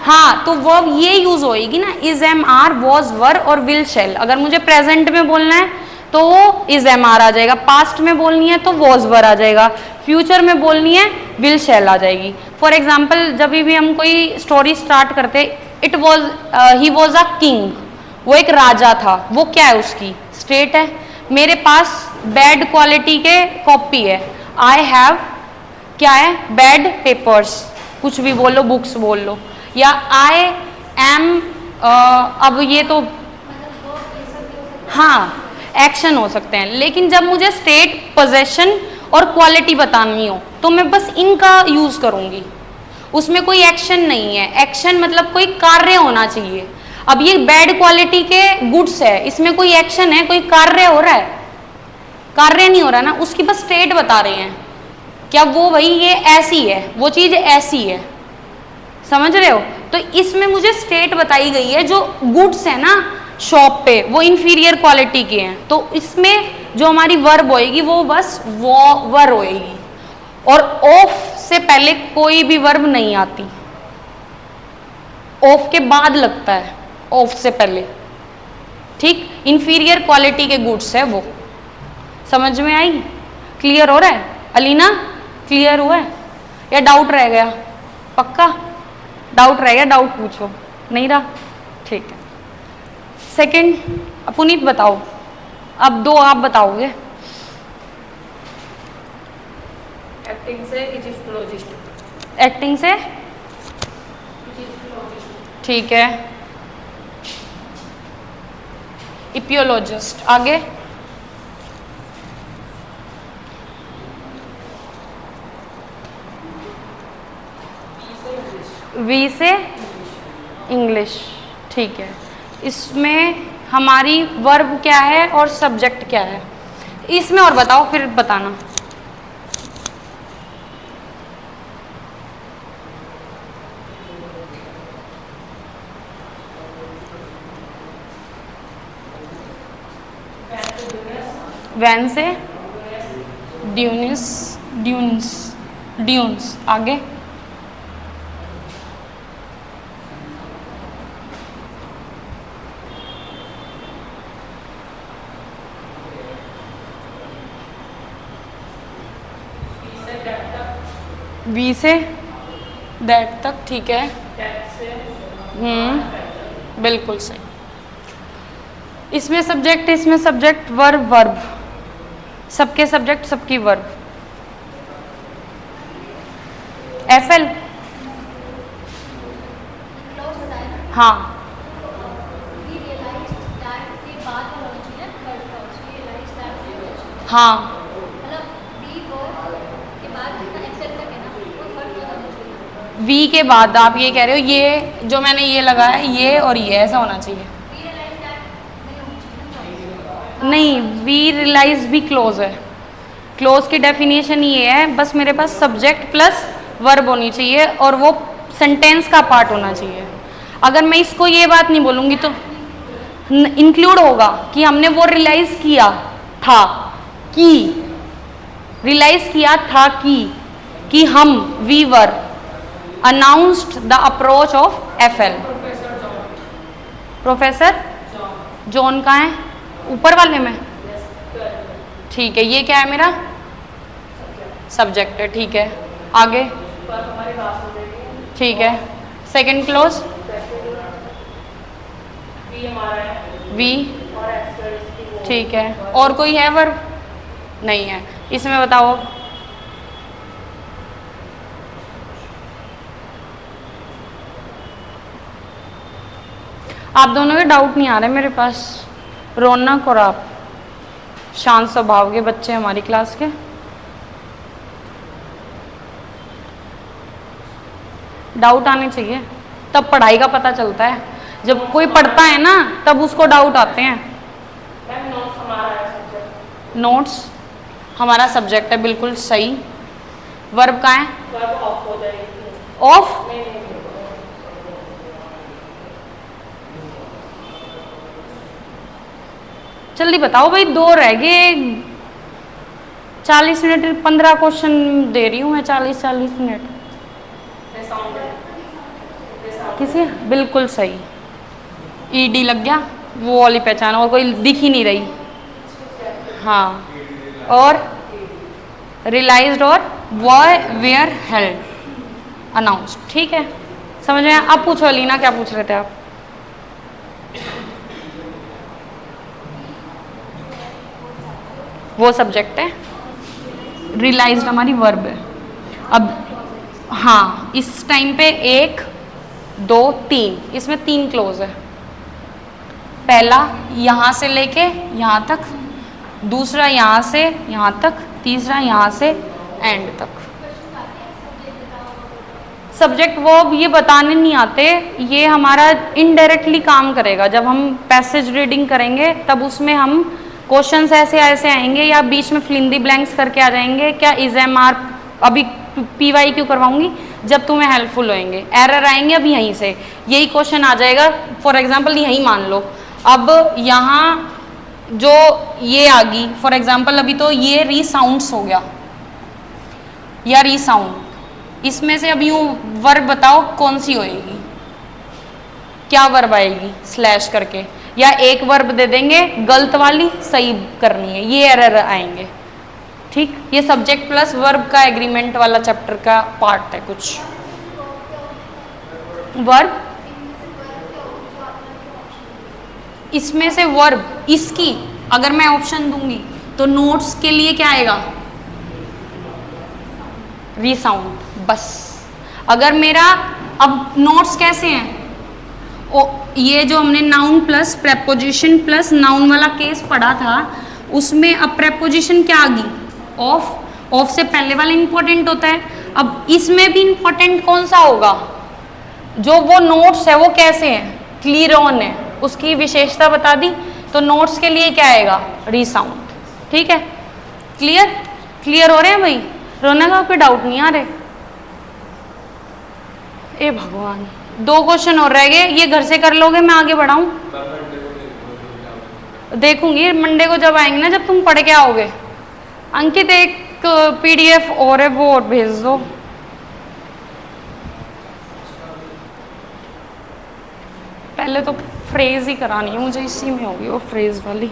हाँ, तो वर्ब ये यूज होएगी ना, इज, एम, आर, वॉज, वर और विल, शैल। अगर मुझे प्रेजेंट में बोलना है तो इज, एम, आर आ जाएगा, पास्ट में बोलनी है तो वॉज, वर आ जाएगा, फ्यूचर में बोलनी है विल, शैल आ जाएगी। फॉर एग्जाम्पल जब भी हम कोई स्टोरी स्टार्ट करते, it was, he was a king, वो एक राजा था, वो क्या है, उसकी स्टेट है। मेरे पास बैड क्वालिटी के कॉपी है, आई हैव क्या है, बैड पेपर्स, कुछ भी बोल लो, बुक्स बोल लो, या आई एम, अब ये तो हाँ एक्शन हो सकते हैं। लेकिन जब मुझे स्टेट, पोजेशन और क्वालिटी बतानी हो तो मैं बस इनका यूज करूंगी, उसमें कोई एक्शन नहीं है। एक्शन मतलब कोई कार्य होना चाहिए। अब ये बैड क्वालिटी के गुड्स है, इसमें कोई एक्शन है, कोई कार्य हो रहा है, कार्य नहीं हो रहा ना, उसकी बस स्टेट बता रहे हैं, क्या वो भाई ये ऐसी है, वो चीज ऐसी है, समझ रहे हो। तो इसमें मुझे स्टेट बताई गई है, जो गुड्स है ना शॉप पे वो इंफीरियर क्वालिटी के हैं, तो इसमें जो हमारी वर्ब होएगी वो बस वो वर होएगी, और ऑफ से पहले कोई भी वर्ब नहीं आती, ऑफ के बाद लगता है, ऑफ से पहले, ठीक। इंफीरियर क्वालिटी के गुड्स है वो। समझ में आई? क्लियर हो रहा है? अलीना क्लियर हुआ है या डाउट रह गया? पक्का डाउट रह गया, डाउट पूछो, नहीं रहा, ठीक है। सेकंड, पुनीत बताओ, अब दो आप बताओगे। एक्टिंग से इजिप्टोलॉजिस्ट, एक्टिंग से ठीक है, इपियोलॉजिस्ट। आगे वी से इंग्लिश। ठीक है, इसमें हमारी वर्ब क्या है और सब्जेक्ट क्या है, इसमें और बताओ फिर बताना। वैन से ड्यूनिस, ड्यून्स, ड्यून्स। आगे वी से दैट तक। ठीक है, बिल्कुल सही। इसमें सब्जेक्ट वर्ब वर्ब, सबके सब्जेक्ट सबकी वर्ब। एफएल, क्लोज बताया ना। हाँ We realized that के बाद वाला होना चाहिए ना, third clause, we realized that नहीं होना चाहिए। हाँ, मतलब we were के बाद जितना एक्सेल तक है ना, वो third clause होना चाहिए। वी के बाद आप ये कह रहे हो, ये जो मैंने ये लगाया ये और ये ऐसा होना चाहिए। We realized that नहीं होना चाहिए। नहीं, वी रियलाइज भी क्लोज है। क्लोज की डेफिनेशन ये है, बस मेरे पास सब्जेक्ट प्लस वर्ब होनी चाहिए और वो सेंटेंस का पार्ट होना चाहिए। अगर मैं इसको ये बात नहीं बोलूँगी तो इंक्लूड होगा कि हमने वो रियलाइज किया था कि, रियलाइज किया था कि हम we were announced the approach of FL. Professor John का है ऊपर वाले में। ठीक है, ये क्या है मेरा सब्जेक्ट है। ठीक है, आगे ठीक है, सेकंड क्लोज वी। ठीक है, और कोई है वर्ब? नहीं है। इसमें बताओ आप दोनों के डाउट नहीं आ रहे मेरे पास। रौनक और आप शांत स्वभाव के बच्चे हमारी क्लास के। डाउट आने चाहिए, तब पढ़ाई का पता चलता है। जब कोई पढ़ता है ना तब उसको डाउट आते हैं। नोट्स हमारा सब्जेक्ट है, बिल्कुल सही। वर्ब का है ऑफ। जल्दी बताओ भाई, 2 रह गए। 40 मिनट 15 क्वेश्चन दे रही हूँ मैं, 40 मिनट। किसी बिल्कुल सही, ईडी लग गया, वो वाली पहचान, और कोई दिख ही नहीं रही। हाँ, और रियलाइज्ड और वेयर हेल्ड अनाउंस्ड। ठीक है, समझ में? अब पूछो लीना, क्या पूछ रहे थे आप? वो सब्जेक्ट है, रियलाइज्ड हमारी वर्ब है। अब हाँ, इस टाइम पे 1 2 3, इसमें 3 क्लोज है। पहला यहाँ से लेके यहाँ तक, दूसरा यहाँ से यहाँ तक, तीसरा यहाँ से एंड तक। सब्जेक्ट वर्ब ये बताने नहीं आते, ये हमारा इनडायरेक्टली काम करेगा। जब हम पैसेज रीडिंग करेंगे तब उसमें हम क्वेश्चंस ऐसे ऐसे आएंगे, या बीच में फिलिंदी ब्लैंक्स करके आ जाएंगे। क्या इज एम आर, अभी पीवाई क्यों करवाऊंगी जब तुम्हें हेल्पफुल होएंगे। एरर आएंगे अब यहीं से, यही क्वेश्चन आ जाएगा। फॉर एग्जांपल यहीं मान लो, अब यहाँ जो ये आ गई फॉर एग्जांपल, अभी तो ये रीसाउंड्स हो गया या रीसाउंड। इसमें से अब यूँ वर्ब बताओ कौन सी होएगी, क्या वर्ब आएगी स्लैश करके, या एक वर्ब दे देंगे गलत वाली सही करनी है, ये एरर आएंगे। ठीक, ये सब्जेक्ट प्लस वर्ब का एग्रीमेंट वाला चैप्टर का पार्ट है कुछ। वर्ब, इसमें से वर्ब, इसकी अगर मैं ऑप्शन दूंगी तो नोट्स के लिए क्या आएगा, रीसाउंड। बस अगर मेरा, अब नोट्स कैसे हैं, ये जो हमने noun plus preposition plus noun वाला केस पढ़ा था, उसमें अब प्रेपोजिशन क्या आ गई? ऑफ। ऑफ से पहले वाला इंपॉर्टेंट होता है। अब इसमें भी इंपॉर्टेंट कौन सा होगा? जो वो नोट्स है वो कैसे हैं? क्लियर ऑन है, उसकी विशेषता बता दी। तो नोट्स के लिए क्या आएगा? रीसाउंड। ठीक है, क्लियर? क्लियर हो रहे हैं भाई? रोना का कोई डाउट नहीं आ रहे? ए भगवान, 2 क्वेश्चन और रह गए, ये घर से कर लोगे? मैं आगे बढ़ाऊं? देखूंगी मंडे को जब आएंगे ना, जब तुम पढ़ के आओगे। अंकित एक पीडीएफ और है, वो और भेज दो। पहले तो फ्रेज ही करानी है मुझे, इसी में होगी वो फ्रेज वाली।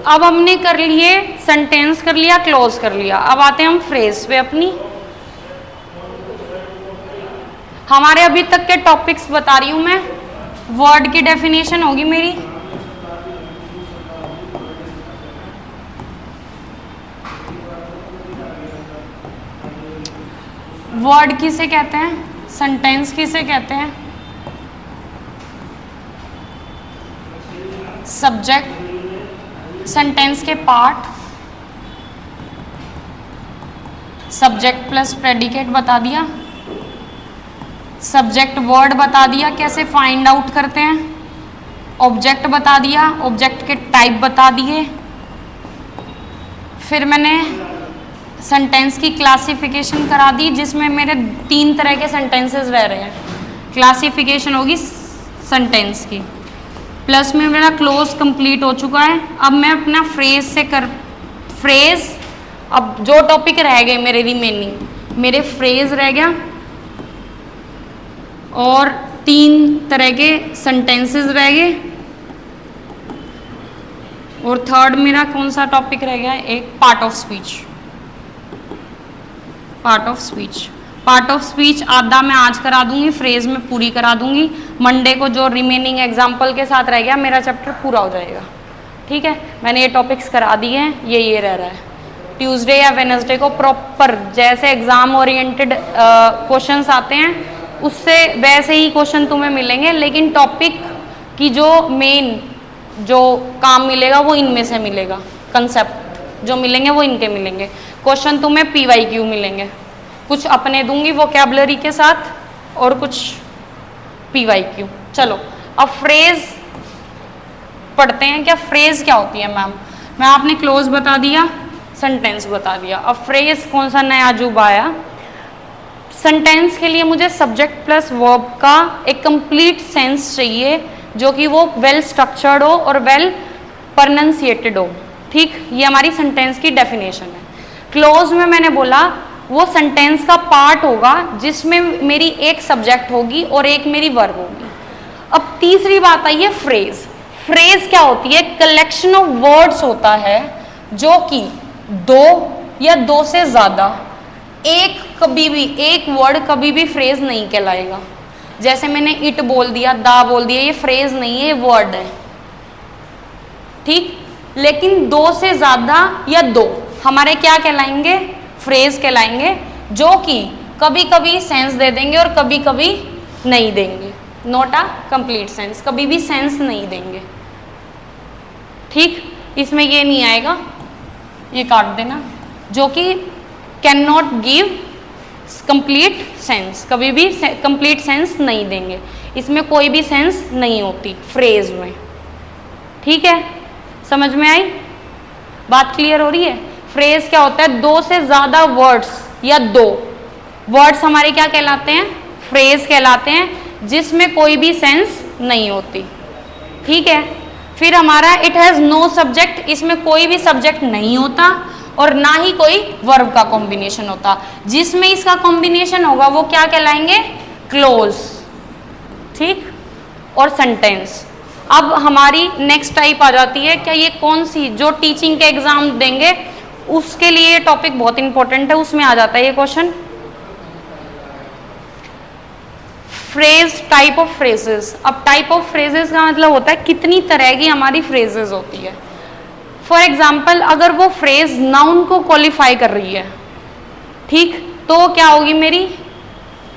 अब हमने कर लिए सेंटेंस, कर लिया क्लोज, कर लिया। अब आते हैं हम फ्रेज पे अपनी। हमारे अभी तक के टॉपिक्स बता रही हूं मैं। वर्ड की डेफिनेशन होगी मेरी, वर्ड किसे कहते हैं, सेंटेंस किसे कहते हैं, सब्जेक्ट, सेंटेंस के पार्ट, सब्जेक्ट प्लस प्रेडिकेट बता दिया, सब्जेक्ट वर्ड बता दिया कैसे फाइंड आउट करते हैं, ऑब्जेक्ट बता दिया, ऑब्जेक्ट के टाइप बता दिए। फिर मैंने सेंटेंस की क्लासिफिकेशन करा दी, जिसमें मेरे 3 तरह के सेंटेंसेस रह रहे हैं। क्लासिफिकेशन होगी सेंटेंस की। प्लस में मेरा क्लोज कंप्लीट हो चुका है। अब मैं अपना फ्रेज से फ्रेज, अब जो टॉपिक रह गए मेरे रिमेनिंग, मेरे फ्रेज रह गया और 3 तरह के सेंटेंसेस रह गए। और थर्ड मेरा कौन सा टॉपिक रह गया? एक part of speech. Part of speech, part of speech आधा मैं आज करा दूंगी, फ्रेज में पूरी करा दूंगी। मंडे को जो रिमेनिंग एग्जाम्पल के साथ रह गया मेरा चैप्टर पूरा हो जाएगा। ठीक है, मैंने ये टॉपिक्स करा दिए हैं, ये रह रहा है। ट्यूसडे या वेडनेसडे को प्रॉपर जैसे एग्जाम ओरिएंटेड क्वेश्चंस आते हैं, उससे वैसे ही क्वेश्चन तुम्हें मिलेंगे, लेकिन टॉपिक की जो मेन जो काम मिलेगा वो इनमें से मिलेगा। कंसेप्ट जो मिलेंगे वो इनके मिलेंगे। क्वेश्चन तुम्हें PYQ मिलेंगे, कुछ अपने दूंगी वोकैबुलरी के साथ और कुछ PYQ। चलो अब फ्रेज पढ़ते हैं। क्या फ्रेज क्या होती है मैम? मैं आपने क्लोज बता दिया, सेंटेंस बता दिया। अब फ्रेज कौन सा नया अजूबा आया? सेंटेंस के लिए मुझे सब्जेक्ट प्लस वर्ब का एक कंप्लीट सेंस चाहिए, जो कि वो वेल स्ट्रक्चर्ड हो और वेल प्रोनाउंसिएटेड हो। ठीक, ये हमारी सेंटेंस की डेफिनेशन है। क्लोज में मैंने बोला वो सेंटेंस का पार्ट होगा जिसमें मेरी एक सब्जेक्ट होगी और एक मेरी वर्ब होगी। अब तीसरी बात आई है फ्रेज। फ्रेज क्या होती है? कलेक्शन ऑफ वर्ड्स होता है जो कि 2 या 2 से ज्यादा, कभी भी एक वर्ड कभी भी फ्रेज नहीं कहलाएगा। जैसे मैंने इट बोल दिया, दा बोल दिया, ये फ्रेज नहीं है, ये वर्ड है। ठीक, लेकिन 2 से ज्यादा या 2 हमारे क्या कहलाएंगे? फ्रेज कहलाएंगे, जो कि कभी कभी सेंस दे देंगे और कभी कभी नहीं देंगे। नॉट अ कंप्लीट सेंस, कभी भी सेंस नहीं देंगे। ठीक, इसमें ये नहीं आएगा, ये काट देना, जो कि can not give complete sense, कभी भी कंप्लीट सेंस नहीं देंगे। इसमें कोई भी सेंस नहीं होती फ्रेज में। ठीक है, समझ में आई बात? क्लियर हो रही है? फ्रेज क्या होता है? 2 से ज्यादा वर्ड्स या 2 वर्ड्स हमारे क्या कहलाते हैं? फ्रेज कहलाते हैं, जिसमें कोई भी सेंस नहीं होती। ठीक है, फिर हमारा इट हैज नो सब्जेक्ट, इसमें कोई भी सब्जेक्ट नहीं होता और ना ही कोई वर्ब का कॉम्बिनेशन होता। जिसमें इसका कॉम्बिनेशन होगा वो क्या कहलाएंगे? क्लोज। ठीक, और सेंटेंस। अब हमारी नेक्स्ट टाइप आ जाती है, क्या ये कौन सी? जो टीचिंग के एग्जाम देंगे उसके लिए ये टॉपिक बहुत इंपॉर्टेंट है, उसमें आ जाता है ये question. Phrase, type of phrases. अब टाइप ऑफ फ्रेजेस का मतलब होता है कितनी तरह की हमारी फ्रेजेस होती है। फॉर एग्जाम्पल, अगर वो फ्रेज नाउन को क्वालिफाई कर रही है, ठीक, तो क्या होगी मेरी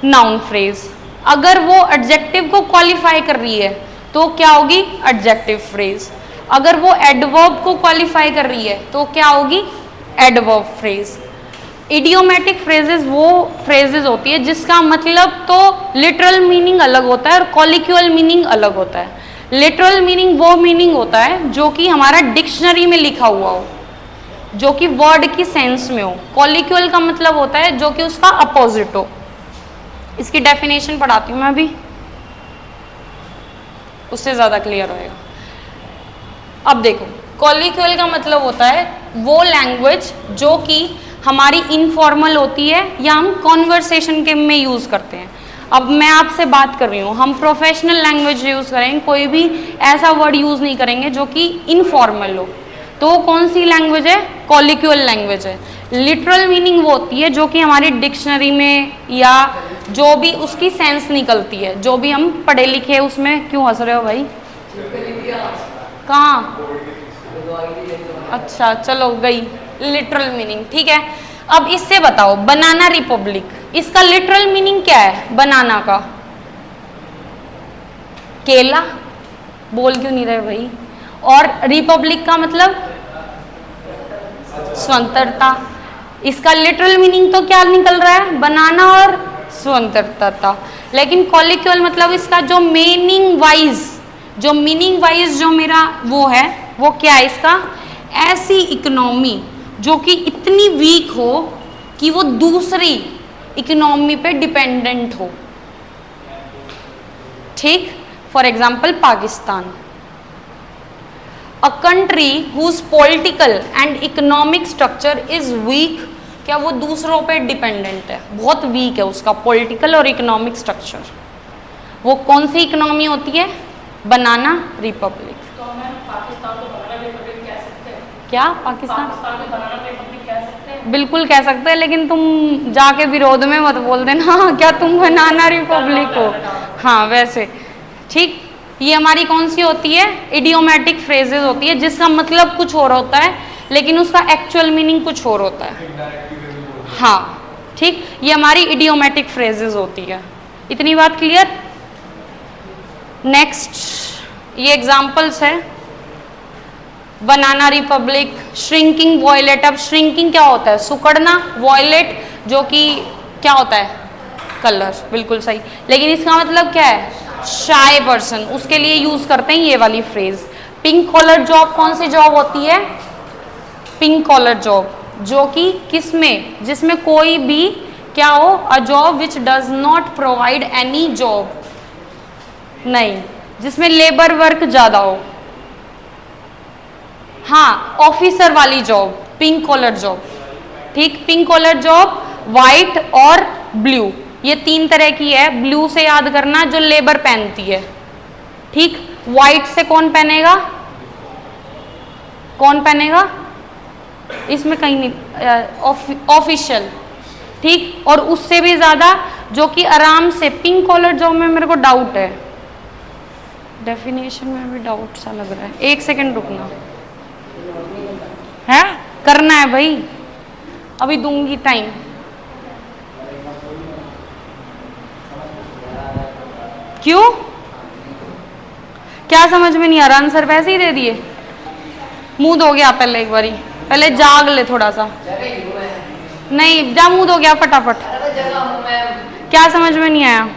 नाउन फ्रेज। अगर वो एडजेक्टिव को क्वालिफाई कर रही है तो क्या होगी एडजेक्टिव फ्रेज। अगर वो एडवर्ब को क्वालिफाई कर रही है तो क्या होगी एडवर्ब फ्रेज। इडियोमेटिक फ्रेजेस वो फ्रेजेस होती है जिसका मतलब तो लिटरल मीनिंग अलग होता है और कॉलिक्यूअल मीनिंग अलग होता है। लिटरल मीनिंग वो मीनिंग होता है जो कि हमारा डिक्शनरी में लिखा हुआ हो, जो कि वर्ड की सेंस में हो। कॉलिक्यूअल का मतलब होता है जो कि उसका अपोजिट हो। इसकी डेफिनेशन पढ़ाती हूँ मैं अभी, उससे ज़्यादा क्लियर होएगा। अब देखो, कॉलिक्यूअल का मतलब होता है वो लैंग्वेज जो कि हमारी इनफॉर्मल होती है या हम कॉन्वर्सेशन के में यूज़ करते हैं। अब मैं आपसे बात कर रही हूँ, हम प्रोफेशनल लैंग्वेज यूज़ करेंगे, कोई भी ऐसा वर्ड यूज़ नहीं करेंगे जो कि इनफॉर्मल हो। तो कौन सी लैंग्वेज है? कॉलिक्यूअल लैंग्वेज है। लिटरल मीनिंग वो होती है जो कि हमारी डिक्शनरी में या जो भी उसकी सेंस निकलती है, जो भी हम पढ़े लिखे हैं उसमें। क्यों हंस रहे हो भाई? कहाँ? अच्छा चलो गई लिटरल मीनिंग, ठीक है। अब इससे बताओ, बनाना रिपब्लिक, इसका लिटरल मीनिंग क्या है बनाना का? केला। बोल क्यों नहीं रहे भाई? और रिपब्लिक का मतलब स्वतंत्रता। इसका लिटरल मीनिंग तो क्या निकल रहा है? बनाना और स्वतंत्रता। लेकिन कॉलिक्यूअल मतलब इसका जो मीनिंग वाइज जो मेरा वो है, वो क्या है इसका? ऐसी इकोनॉमी जो कि इतनी वीक हो कि वो दूसरी इकोनॉमी पे डिपेंडेंट हो, ठीक। For example Pakistan, a country whose political and economic structure is weak. क्या वो दूसरों पे डिपेंडेंट है? बहुत वीक है उसका पॉलिटिकल और इकोनॉमिक स्ट्रक्चर। वो कौन सी इकोनॉमी होती है? बनाना रिपब्लिक। तो मैम पाकिस्तान को बनाना रिपब्लिक कह सकते हैं? क्या पाकिस्तान को बनाना रिपब्लिक कह सकते हैं? बिल्कुल कह सकते हैं, लेकिन तुम जाके विरोध में मत बोल देना क्या तुम बनाना रिपब्लिक हो। हाँ वैसे ठीक। ये हमारी कौन सी होती है? इडियोमेटिक फ्रेजेस होती है जिसका मतलब कुछ और होता है लेकिन उसका एक्चुअल मीनिंग कुछ और होता है। हाँ ठीक, ये हमारी इडियोमेटिक फ्रेजेस होती है। इतनी बात क्लियर? नेक्स्ट, ये एग्जाम्पल्स है। बनाना रिपब्लिक, श्रिंकिंग वॉयलेट। अब श्रिंकिंग क्या होता है? सुकड़ना। वॉयलेट जो कि क्या होता है? कलर। बिल्कुल सही। लेकिन इसका मतलब क्या है? Shy person. उसके लिए यूज करते हैं ये वाली फ्रेज। पिंक कॉलर जॉब कौन सी जॉब होती है? पिंक कॉलर जॉब जो कि किसमें? जिसमें कोई भी क्या हो? A job which does not provide any job, नहीं, जिसमें लेबर वर्क ज्यादा हो। हाँ, ऑफिसर वाली जॉब, पिंक कॉलर जॉब, ठीक। पिंक कॉलर जॉब वाइट और ब्लू, ये तीन तरह की है। ब्लू से याद करना जो लेबर पहनती है, ठीक। वाइट से कौन पहनेगा? कौन पहनेगा? इसमें कहीं नहीं, ऑफिशियल, ठीक। और उससे भी ज्यादा जो कि आराम से, पिंक कॉलर जॉब में मेरे को डाउट है, डेफिनेशन में भी डाउट सा लग रहा है। एक सेकंड रुकना है, करना है भाई, अभी दूंगी टाइम। क्यों? क्या समझ में नहीं आ रहा? आंसर वैसे ही दे दिए? मुंह धो गया पहले, एक बारी पहले जाग ले थोड़ा सा। नहीं, जा मुंह धो गया फटाफट। क्या समझ में नहीं आया?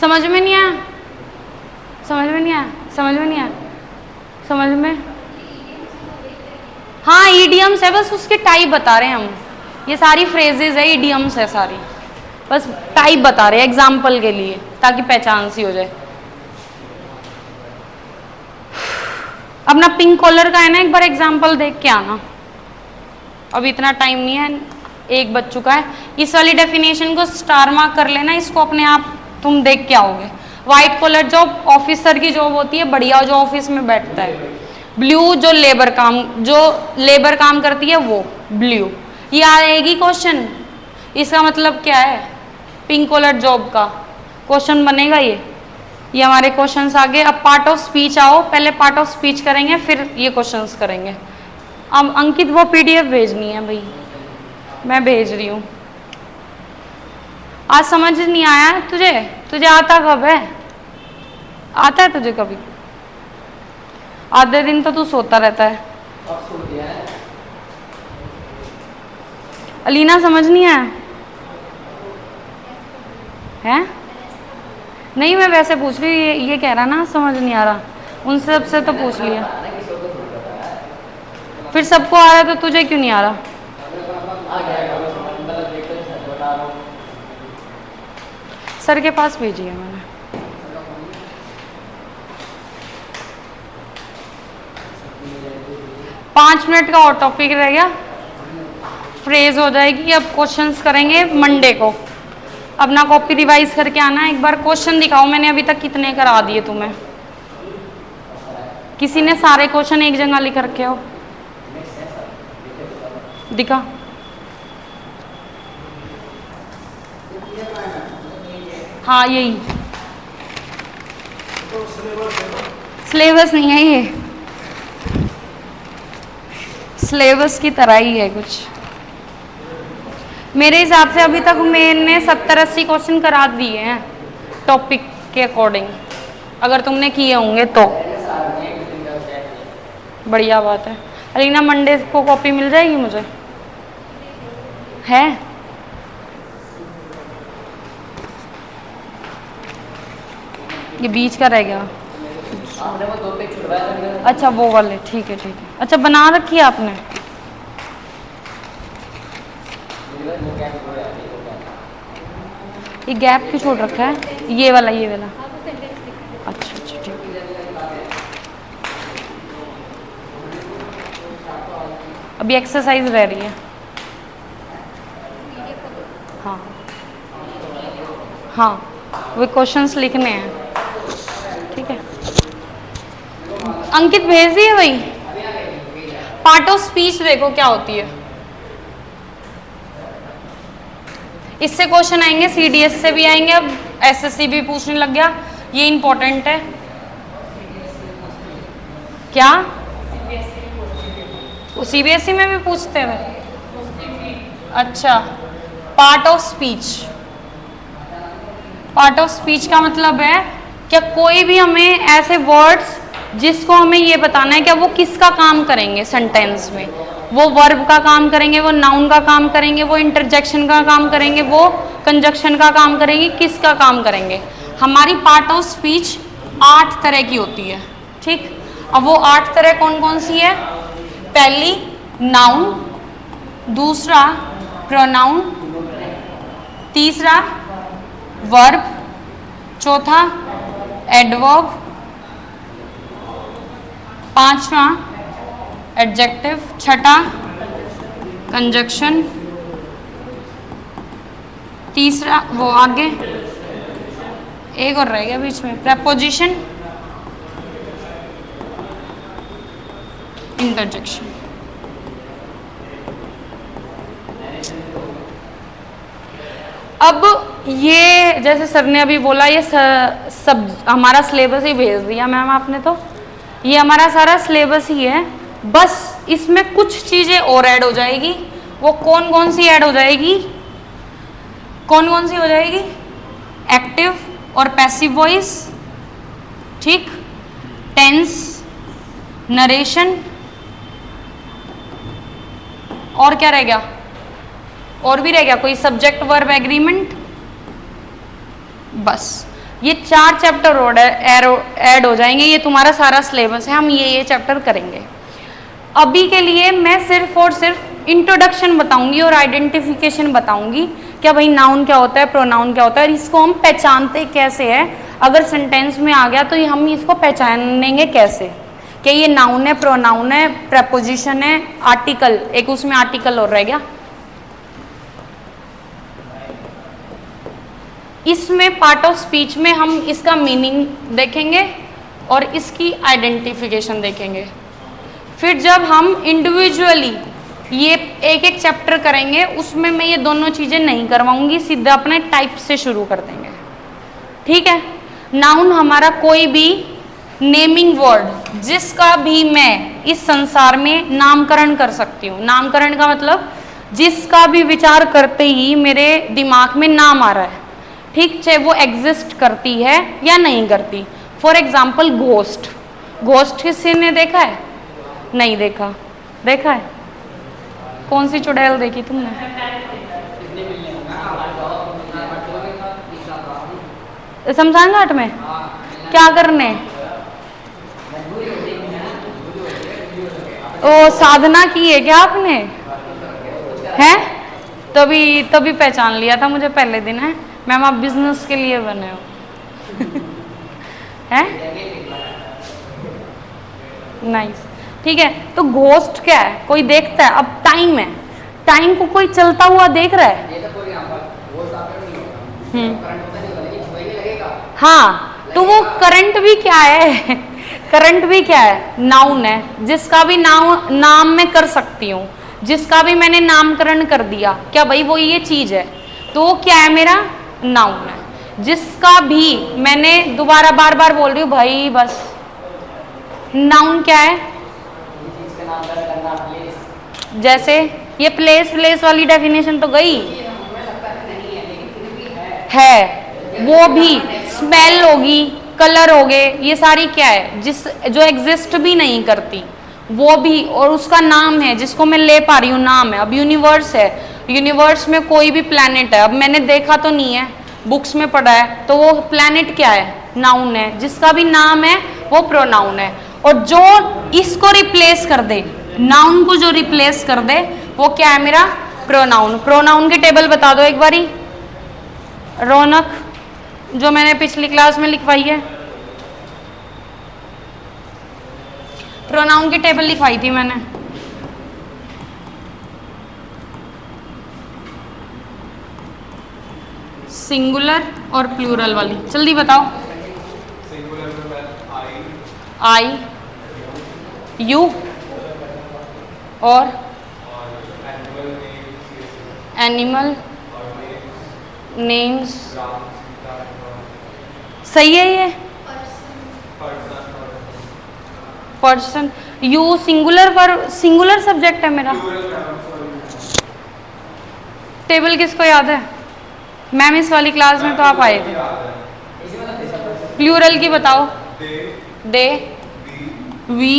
समझ में नहीं आया? समझ में नहीं आया? समझ में नहीं आया? समझ में? हाँ, ईडियम्स है, बस उसके टाइप बता रहे हैं हम। ये सारी फ्रेजेस है, ईडियम्स है सारी, बस टाइप बता रहे हैं एग्जाम्पल के लिए, ताकि पहचान सी हो जाए। अपना पिंक कॉलर का है ना, एक बार एग्जाम्पल देख के आना, अभी इतना टाइम नहीं है, 1 बज चुका है। इस वाली डेफिनेशन को स्टार मार्क कर लेना, इसको अपने आप तुम देख के आओगे। व्हाइट कॉलर जॉब ऑफिसर की जॉब होती है, बढ़िया, जो ऑफिस में बैठता है। ब्लू जो लेबर काम करती है वो ब्लू। ये आएगी क्वेश्चन इसका मतलब क्या है? पिंक कॉलर जॉब का क्वेश्चन बनेगा ये हमारे क्वेश्चंस आ गए। अब पार्ट ऑफ स्पीच आओ, पहले पार्ट ऑफ स्पीच करेंगे फिर ये क्वेश्चंस करेंगे। अब अंकित वो पीडीएफ भेजनी है भाई, मैं भेज रही हूँ। आज समझ नहीं आया तुझे? तुझे आता कब है? आता है तुझे कभी? आधे दिन तो तू सोता रहता है। अलीना समझ नहीं आया है? नहीं मैं वैसे पूछ रही हूँ, ये कह रहा ना समझ नहीं आ रहा, उन सबसे तो पूछ लिया। फिर सबको आ रहा है तो तुझे क्यों नहीं आ रहा? सर के पास भेजी है मैंने। पाँच मिनट का और टॉपिक रह गया, फ्रेज हो जाएगी। अब क्वेश्चंस करेंगे मंडे को। अपना कॉपी रिवाइज करके आना। एक बार क्वेश्चन दिखाओ, मैंने अभी तक कितने करा दिए तुम्हें? किसी ने सारे क्वेश्चन एक जगह लिख रखे हो? दिखा। हाँ यही सिलेबस नहीं है, ये सिलेबस की तरह ही है कुछ। मेरे हिसाब से अभी तक मैंने 70-80 क्वेश्चन करा दिए हैं टॉपिक के अकॉर्डिंग, अगर तुमने किए होंगे तो बढ़िया बात है। अलीना मंडे को कॉपी मिल जाएगी मुझे? है? ये बीच का रह गया। अच्छा वो वाले, ठीक है ठीक है। अच्छा बना रखी है आपने? ये गैप क्यों छोड़ रखा है? ये वाला अच्छा अच्छा ठीक है। अभी एक्सरसाइज रह रही है। हाँ हाँ वो क्वेश्चंस लिखने हैं, ठीक है। अंकित भेज दिए भाई। पार्ट ऑफ स्पीच देखो क्या होती है। इससे क्वेश्चन आएंगे, सीडीएस से भी आएंगे, अब एसएससी भी पूछने लग गया। ये इंपॉर्टेंट है क्या? वो सीबीएसई में भी पूछते हैं? अच्छा part of speech. Part of speech का मतलब है क्या कोई भी हमें ऐसे वर्ड्स जिसको हमें ये बताना है कि वो किसका काम करेंगे सेंटेंस में। वो वर्ब का काम करेंगे, वो नाउन का काम करेंगे, वो इंटरजेक्शन का काम करेंगे, वो कंजक्शन का काम करेंगे, किसका काम करेंगे। हमारी पार्ट ऑफ स्पीच 8 तरह की होती है, ठीक। अब वो 8 तरह कौन कौन सी है? पहली नाउन, दूसरा प्रोनाउन, तीसरा वर्ब, चौथा एडवर्ब, पांचवा एडजेक्टिव, छठा कंजक्शन, तीसरा वो आगे एक और रह गया बीच में, प्रेपोजिशन, इंटरजेक्शन। अब ये जैसे सर ने अभी बोला, ये सब हमारा सिलेबस ही भेज दिया मैम आपने, तो ये हमारा सारा सिलेबस ही है। बस इसमें कुछ चीजें और ऐड हो जाएगी। वो कौन कौन सी ऐड हो जाएगी? कौन कौन सी हो जाएगी? एक्टिव और पैसिव वॉइस, ठीक, टेंस, नरेशन, और क्या रह गया? और भी रह गया कोई? Subject verb agreement. बस ये 4 चैप्टर और ऐड हो जाएंगे। ये तुम्हारा सारा सिलेबस है, हम ये चैप्टर करेंगे। अभी के लिए मैं सिर्फ और सिर्फ इंट्रोडक्शन बताऊंगी और आइडेंटिफिकेशन बताऊंगी, क्या भाई नाउन क्या होता है, प्रोनाउन क्या होता है, और इसको हम पहचानते कैसे है। अगर सेंटेंस में आ गया तो ये हम इसको पहचानेंगे कैसे कि ये नाउन है, प्रोनाउन है, प्रेपोजिशन है, आर्टिकल, एक उसमें आर्टिकल और रह गया। इसमें पार्ट ऑफ स्पीच में हम इसका मीनिंग देखेंगे और इसकी आइडेंटिफिकेशन देखेंगे। फिर जब हम इंडिविजुअली ये एक एक चैप्टर करेंगे, उसमें मैं ये दोनों चीज़ें नहीं करवाऊंगी, सीधा अपने टाइप से शुरू कर देंगे, ठीक है। नाउन हमारा कोई भी नेमिंग वर्ड जिसका भी मैं इस संसार में नामकरण कर सकती हूँ। नामकरण का मतलब जिसका भी विचार करते ही मेरे दिमाग में नाम आ रहा है, ठीक, चाहे वो एग्जिस्ट करती है या नहीं करती। फॉर एग्जाम्पल घोस्ट, घोस्ट किसी ने देखा है? नहीं देखा, देखा है? कौन सी चुड़ैल देखी तुमने? शमशान घाट में क्या करने? ओ साधना की है क्या आपने? हैं? तभी तभी पहचान लिया था मुझे पहले दिन। है मैम, आप बिजनेस के लिए बने हो? हैं? नाइस, ठीक है। तो घोस्ट क्या है? कोई देखता है। अब टाइम है, टाइम को कोई चलता हुआ देख रहा है? हाँ, तो वो करंट भी क्या है? करंट भी क्या है? नाउन है, जिसका भी नाम मैं कर सकती हूँ, जिसका भी मैंने नामकरण कर दिया, क्या भाई वो ये चीज है, तो वो क्या है? मेरा नाउन है। जिसका भी मैंने, दोबारा बार बार बोल रही हूँ भाई बस, नाउन क्या है? जैसे ये प्लेस वाली डेफिनेशन तो गई है, वो भी स्मेल होगी, कलर हो गए, ये सारी क्या है? जिस जो एग्जिस्ट भी नहीं करती वो भी, और उसका नाम है जिसको मैं ले पा रही हूँ, नाम है। अब यूनिवर्स है, यूनिवर्स में कोई भी प्लैनेट है, अब मैंने देखा तो नहीं है, बुक्स में पढ़ा है, तो वो प्लैनेट क्या है? नाउन है। जिसका भी नाम है वो प्रोनाउन है। और जो इसको रिप्लेस कर दे, नाउन को जो रिप्लेस कर दे, वो क्या है? मेरा प्रोनाउन। प्रोनाउन की टेबल बता दो एक बारी रौनक, जो मैंने पिछली क्लास में लिखवाई है। प्रोनाउन की टेबल लिखवाई थी मैंने। सिंगुलर और प्लूरल वाली, जल्दी बताओ। आई, यू और एनिमल नेम्स, सही है ये? पर्सन, यू सिंगुलर, पर सिंगुलर सब्जेक्ट है मेरा। टेबल किसको याद है? मैम इस वाली क्लास में तो आप आए थे। प्लूरल की बताओ। दे, वी,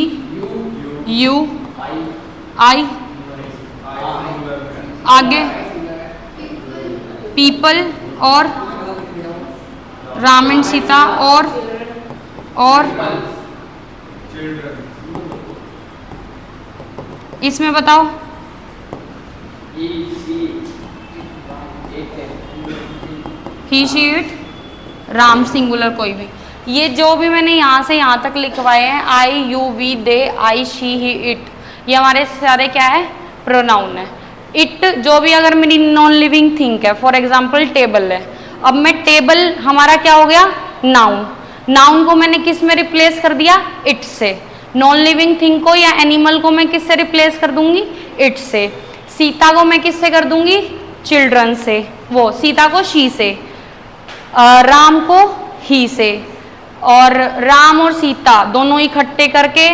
यू, आई, आगे पीपल और राम एंड सीता और इसमें बताओ। ही, शी, इट, राम सिंगुलर कोई भी। ये जो भी मैंने यहाँ से यहाँ तक लिखवाए हैं, I, you, we, they, I, she, he, it, ये हमारे सारे क्या है? प्रोनाउन है। इट जो भी अगर मेरी नॉन लिविंग थिंग है, फॉर एग्जाम्पल टेबल है, अब मैं टेबल हमारा क्या हो गया? नाउन। नाउन को मैंने किस में रिप्लेस कर दिया? इट से। नॉन लिविंग थिंग को या एनिमल को मैं किससे रिप्लेस कर दूंगी? इट से। सीता को मैं किससे कर दूंगी? चिल्ड्रन से, वो सीता को शी से, राम को ही से, और राम और सीता दोनों इकट्ठे करके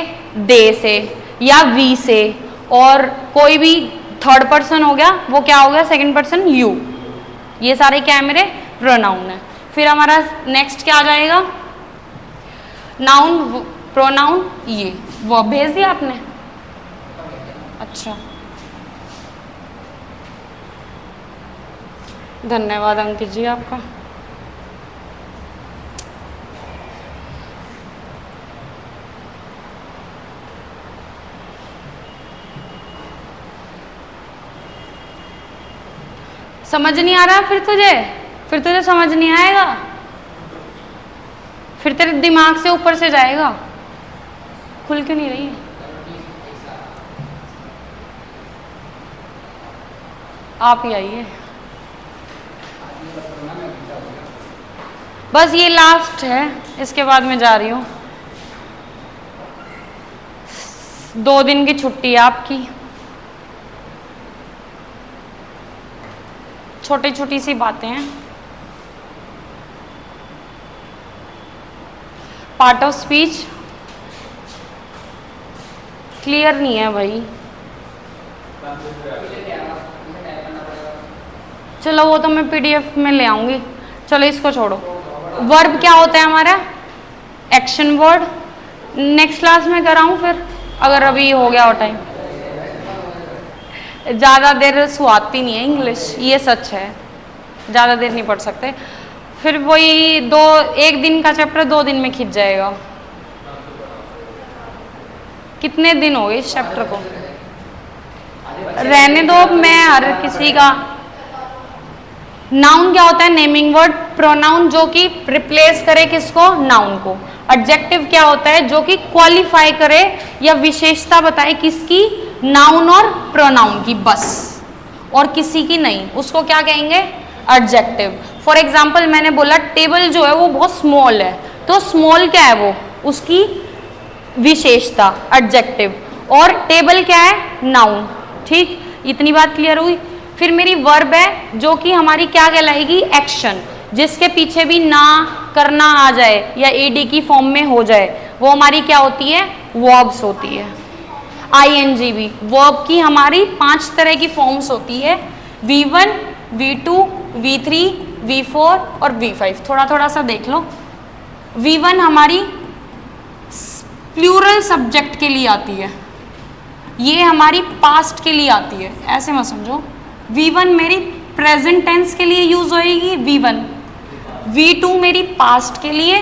दे से या वी से, और कोई भी थर्ड पर्सन हो गया, वो क्या हो गया? Second person you. ये सारे क्या है? मेरे प्रोनाउन है। फिर हमारा नेक्स्ट क्या आ जाएगा? नाउन, प्रोनाउन, ये वो भेज दिया आपने? अच्छा, धन्यवाद अंकित जी आपका। समझ नहीं आ रहा? फिर तुझे समझ नहीं आएगा, फिर तेरे दिमाग से ऊपर से जाएगा। खुल क्यों नहीं रही है? आप ही आइए। बस ये लास्ट है, इसके बाद मैं जा रही हूँ। 2 दिन की छुट्टी है आपकी। छोटी छोटी सी बातें हैं। पार्ट ऑफ स्पीच क्लियर नहीं है भाई। चलो वो तो मैं पीडीएफ में ले आऊंगी, चलो इसको छोड़ो। वर्ब क्या होता है हमारा? Action word. नेक्स्ट क्लास में कराऊं फिर, अगर अभी हो गया हो टाइम। ज़्यादा देर सुहाती नहीं है इंग्लिश, ये सच है, ज़्यादा देर नहीं पढ़ सकते। फिर वही एक दिन का चैप्टर 2 दिन में खिंच जाएगा। कितने दिन हो गए इस चैप्टर को? रहने दो, मैं हर किसी का। नाउन क्या होता है? Naming word. प्रोनाउन जो कि रिप्लेस करे किसको? नाउन को। एडजेक्टिव क्या होता है? जो कि क्वालिफाई करे या विशेषता बताए किसकी? नाउन और प्रोनाउन की बस, और किसी की नहीं, उसको क्या कहेंगे? एडजेक्टिव। फॉर एग्जाम्पल मैंने बोला टेबल जो है वो बहुत स्मॉल है, तो स्मॉल क्या है? वो उसकी विशेषता, एडजेक्टिव। और टेबल क्या है? नाउन। ठीक, इतनी बात क्लियर हुई। फिर मेरी वर्ब है जो कि हमारी क्या कहलाएगी? एक्शन, जिसके पीछे भी ना, करना आ जाए या ईडी की फॉर्म में हो जाए, वो हमारी क्या होती है? वर्ब्स होती है। आईएनजी भी वर्ब की हमारी 5 तरह की फॉर्म्स होती है, V1, V2, V3, V4 और V5। थोड़ा थोड़ा सा देख लो। V1 हमारी प्लूरल सब्जेक्ट के लिए आती है, ये हमारी पास्ट के लिए आती है, ऐसे मत समझो। V1 मेरी प्रेजेंट टेंस के लिए यूज होएगी, V1। V2 मेरी पास्ट के लिए,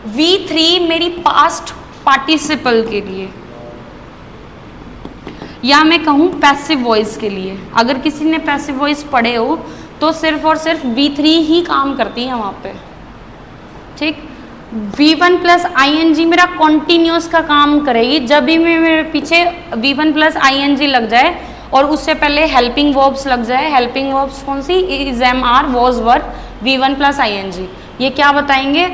V3 मेरी पास्ट पार्टिसिपल के लिए, या मैं कहूँ पैसिव वॉइस के लिए। अगर किसी ने पैसिव वॉइस पढ़े हो तो सिर्फ और सिर्फ V3 ही काम करती है वहाँ पे। ठीक, V1 प्लस ING मेरा कॉन्टिन्यूस का काम करेगी। जब भी मेरे पीछे V1 प्लस ING लग जाए और उससे पहले हेल्पिंग वर्ब्स लग जाए। हेल्पिंग वर्ब्स कौन सी? Is, am, are, was, were, V1 plus ING। ये क्या बताएंगे?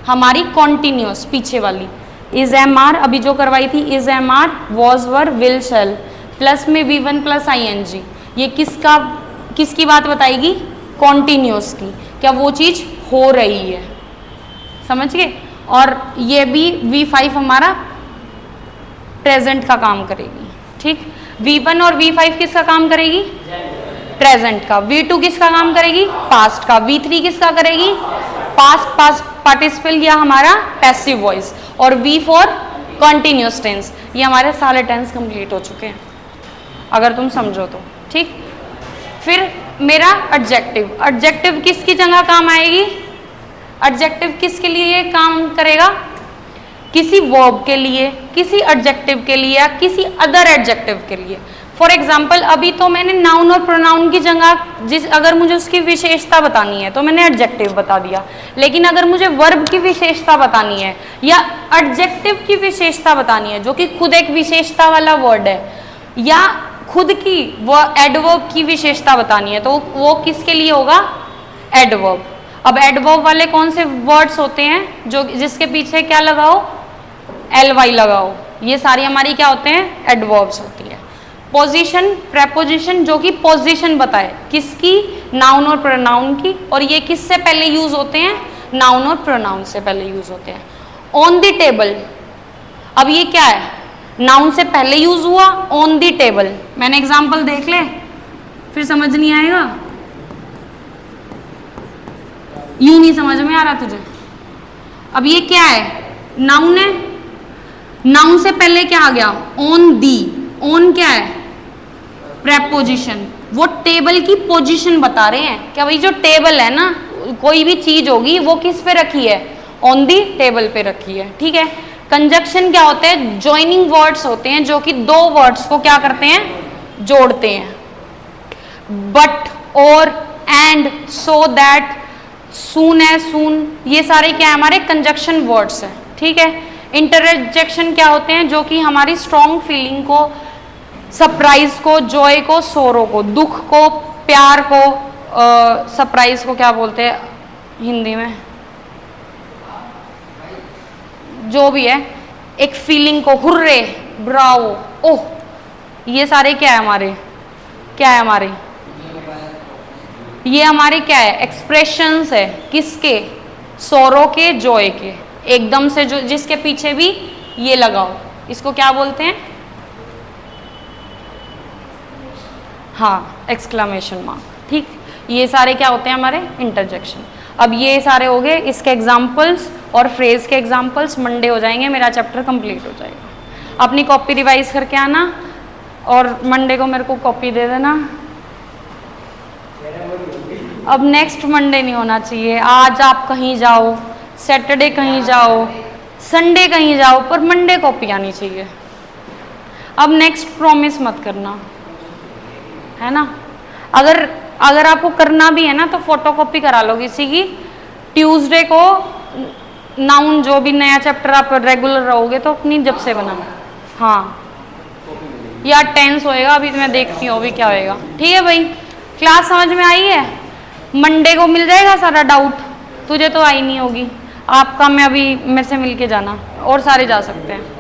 हमारी कॉन्टिन्यूस पीछे वाली। इज, एम, आर अभी जो करवाई थी, is, am, are, was, were, will, shall, plus में V1 प्लस ING। ये किसकी बात बताएगी? कॉन्टिन्यूस की। क्या वो चीज़ हो रही है? समझ गए? और ये भी V5 हमारा प्रेजेंट का काम करेगी। ठीक, V1 और V5 किसका काम करेगी? प्रेजेंट का। V2 किसका काम करेगी? पास्ट का। V3 किसका करेगी? पास्ट पार्टिसिपल या हमारा पैसिव वॉइस। और V4 कॉन्टिन्यूस टेंस। ये हमारे सारे टेंस कंप्लीट हो चुके हैं अगर तुम समझो तो। ठीक, फिर मेरा एडजेक्टिव। एडजेक्टिव किसकी जगह काम आएगी? एडजेक्टिव किसके लिए काम करेगा? किसी वर्ब के लिए, किसी एडजेक्टिव के लिए, या किसी अदर एडजेक्टिव के लिए। फॉर एग्जाम्पल अभी तो मैंने नाउन और प्रोनाउन की जगह अगर मुझे उसकी विशेषता बतानी है तो मैंने एडजेक्टिव बता दिया। लेकिन अगर मुझे वर्ब की विशेषता बतानी है या एडजेक्टिव की विशेषता बतानी है, जो कि खुद एक विशेषता वाला वर्ड है, या खुद की वो एडवर्ब की विशेषता बतानी है, तो वो किसके लिए होगा? एडवर्ब। अब एडवर्ब वाले कौन से वर्ड्स होते हैं जो जिसके पीछे क्या लगाओ? ly लगाओ। ये सारी हमारी क्या होते हैं? एडवर्ब्स होती है। पोजीशन, प्रेपोजिशन जो कि पोजीशन बताए किसकी? नाउन और प्रोनाउन की। और ये किससे पहले यूज होते हैं? नाउन और प्रोनाउन से पहले यूज होते हैं। ऑन द टेबल, अब ये क्या है? नाउन से पहले यूज हुआ, ऑन द टेबल। मैंने एग्जांपल देख ले, फिर समझ नहीं आएगा। यूं नहीं समझ में आ रहा तुझे? अब ये क्या है? नाउन है। नाउन से पहले क्या आ गया? On the. ऑन क्या है? प्रेपोजिशन। वो टेबल की पोजीशन बता रहे हैं। क्या भाई जो टेबल है ना, कोई भी चीज होगी वो किस पे रखी है? ऑन दी टेबल पे रखी है। ठीक है। कंजक्शन क्या होते हैं? ज्वाइनिंग वर्ड्स होते हैं जो कि दो वर्ड्स को क्या करते हैं? जोड़ते हैं। बट, और, एंड, सो दैट, सून है, सून, ये सारे क्या है? हमारे कंजक्शन वर्ड्स हैं। ठीक है। इंटरजेक्शन क्या होते हैं? जो कि हमारी स्ट्रॉन्ग फीलिंग को, सरप्राइज को, जॉय को, सोरो को, दुख को, प्यार को, सरप्राइज को क्या बोलते हैं हिंदी में? जो भी है, एक फीलिंग को, हुर्रे, ब्रावो, ओह, ये सारे क्या है हमारे? क्या है हमारे? ये हमारे क्या है, एक्सप्रेशंस है, किसके, सौरों के, जॉय के, एकदम से जो जिसके पीछे भी ये लगाओ, इसको क्या बोलते हैं, हाँ एक्सक्लेमेशन मार्क, ठीक। ये सारे क्या होते हैं हमारे इंटरजेक्शन। अब ये सारे हो गए इसके एग्जाम्पल्स और फ्रेज के एग्जाम्पल्स। मंडे हो जाएंगे, मेरा चैप्टर कंप्लीट हो जाएगा। अपनी कॉपी रिवाइज करके आना और मंडे को मेरे को कॉपी दे देना। अब नेक्स्ट मंडे नहीं होना चाहिए। आज आप कहीं जाओ, सैटरडे कहीं जाओ, संडे कहीं जाओ, पर मंडे कॉपी आनी चाहिए। अब नेक्स्ट प्रॉमिस मत करना, है ना। अगर आपको करना भी है ना तो फोटोकॉपी करा लो किसी की। ट्यूसडे को नाउन जो भी नया चैप्टर आप रेगुलर रहोगे तो अपनी जब से बनाना, हाँ, या टेंस होएगा। अभी तो मैं देखती हूँ अभी क्या होएगा। ठीक है भाई, क्लास समझ में आई है। मंडे को मिल जाएगा सारा डाउट, तुझे तो आई नहीं होगी। आपका मैं अभी मेरे से मिल के जाना, और सारे जा सकते हैं।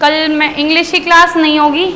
कल मैं इंग्लिश की क्लास नहीं होगी,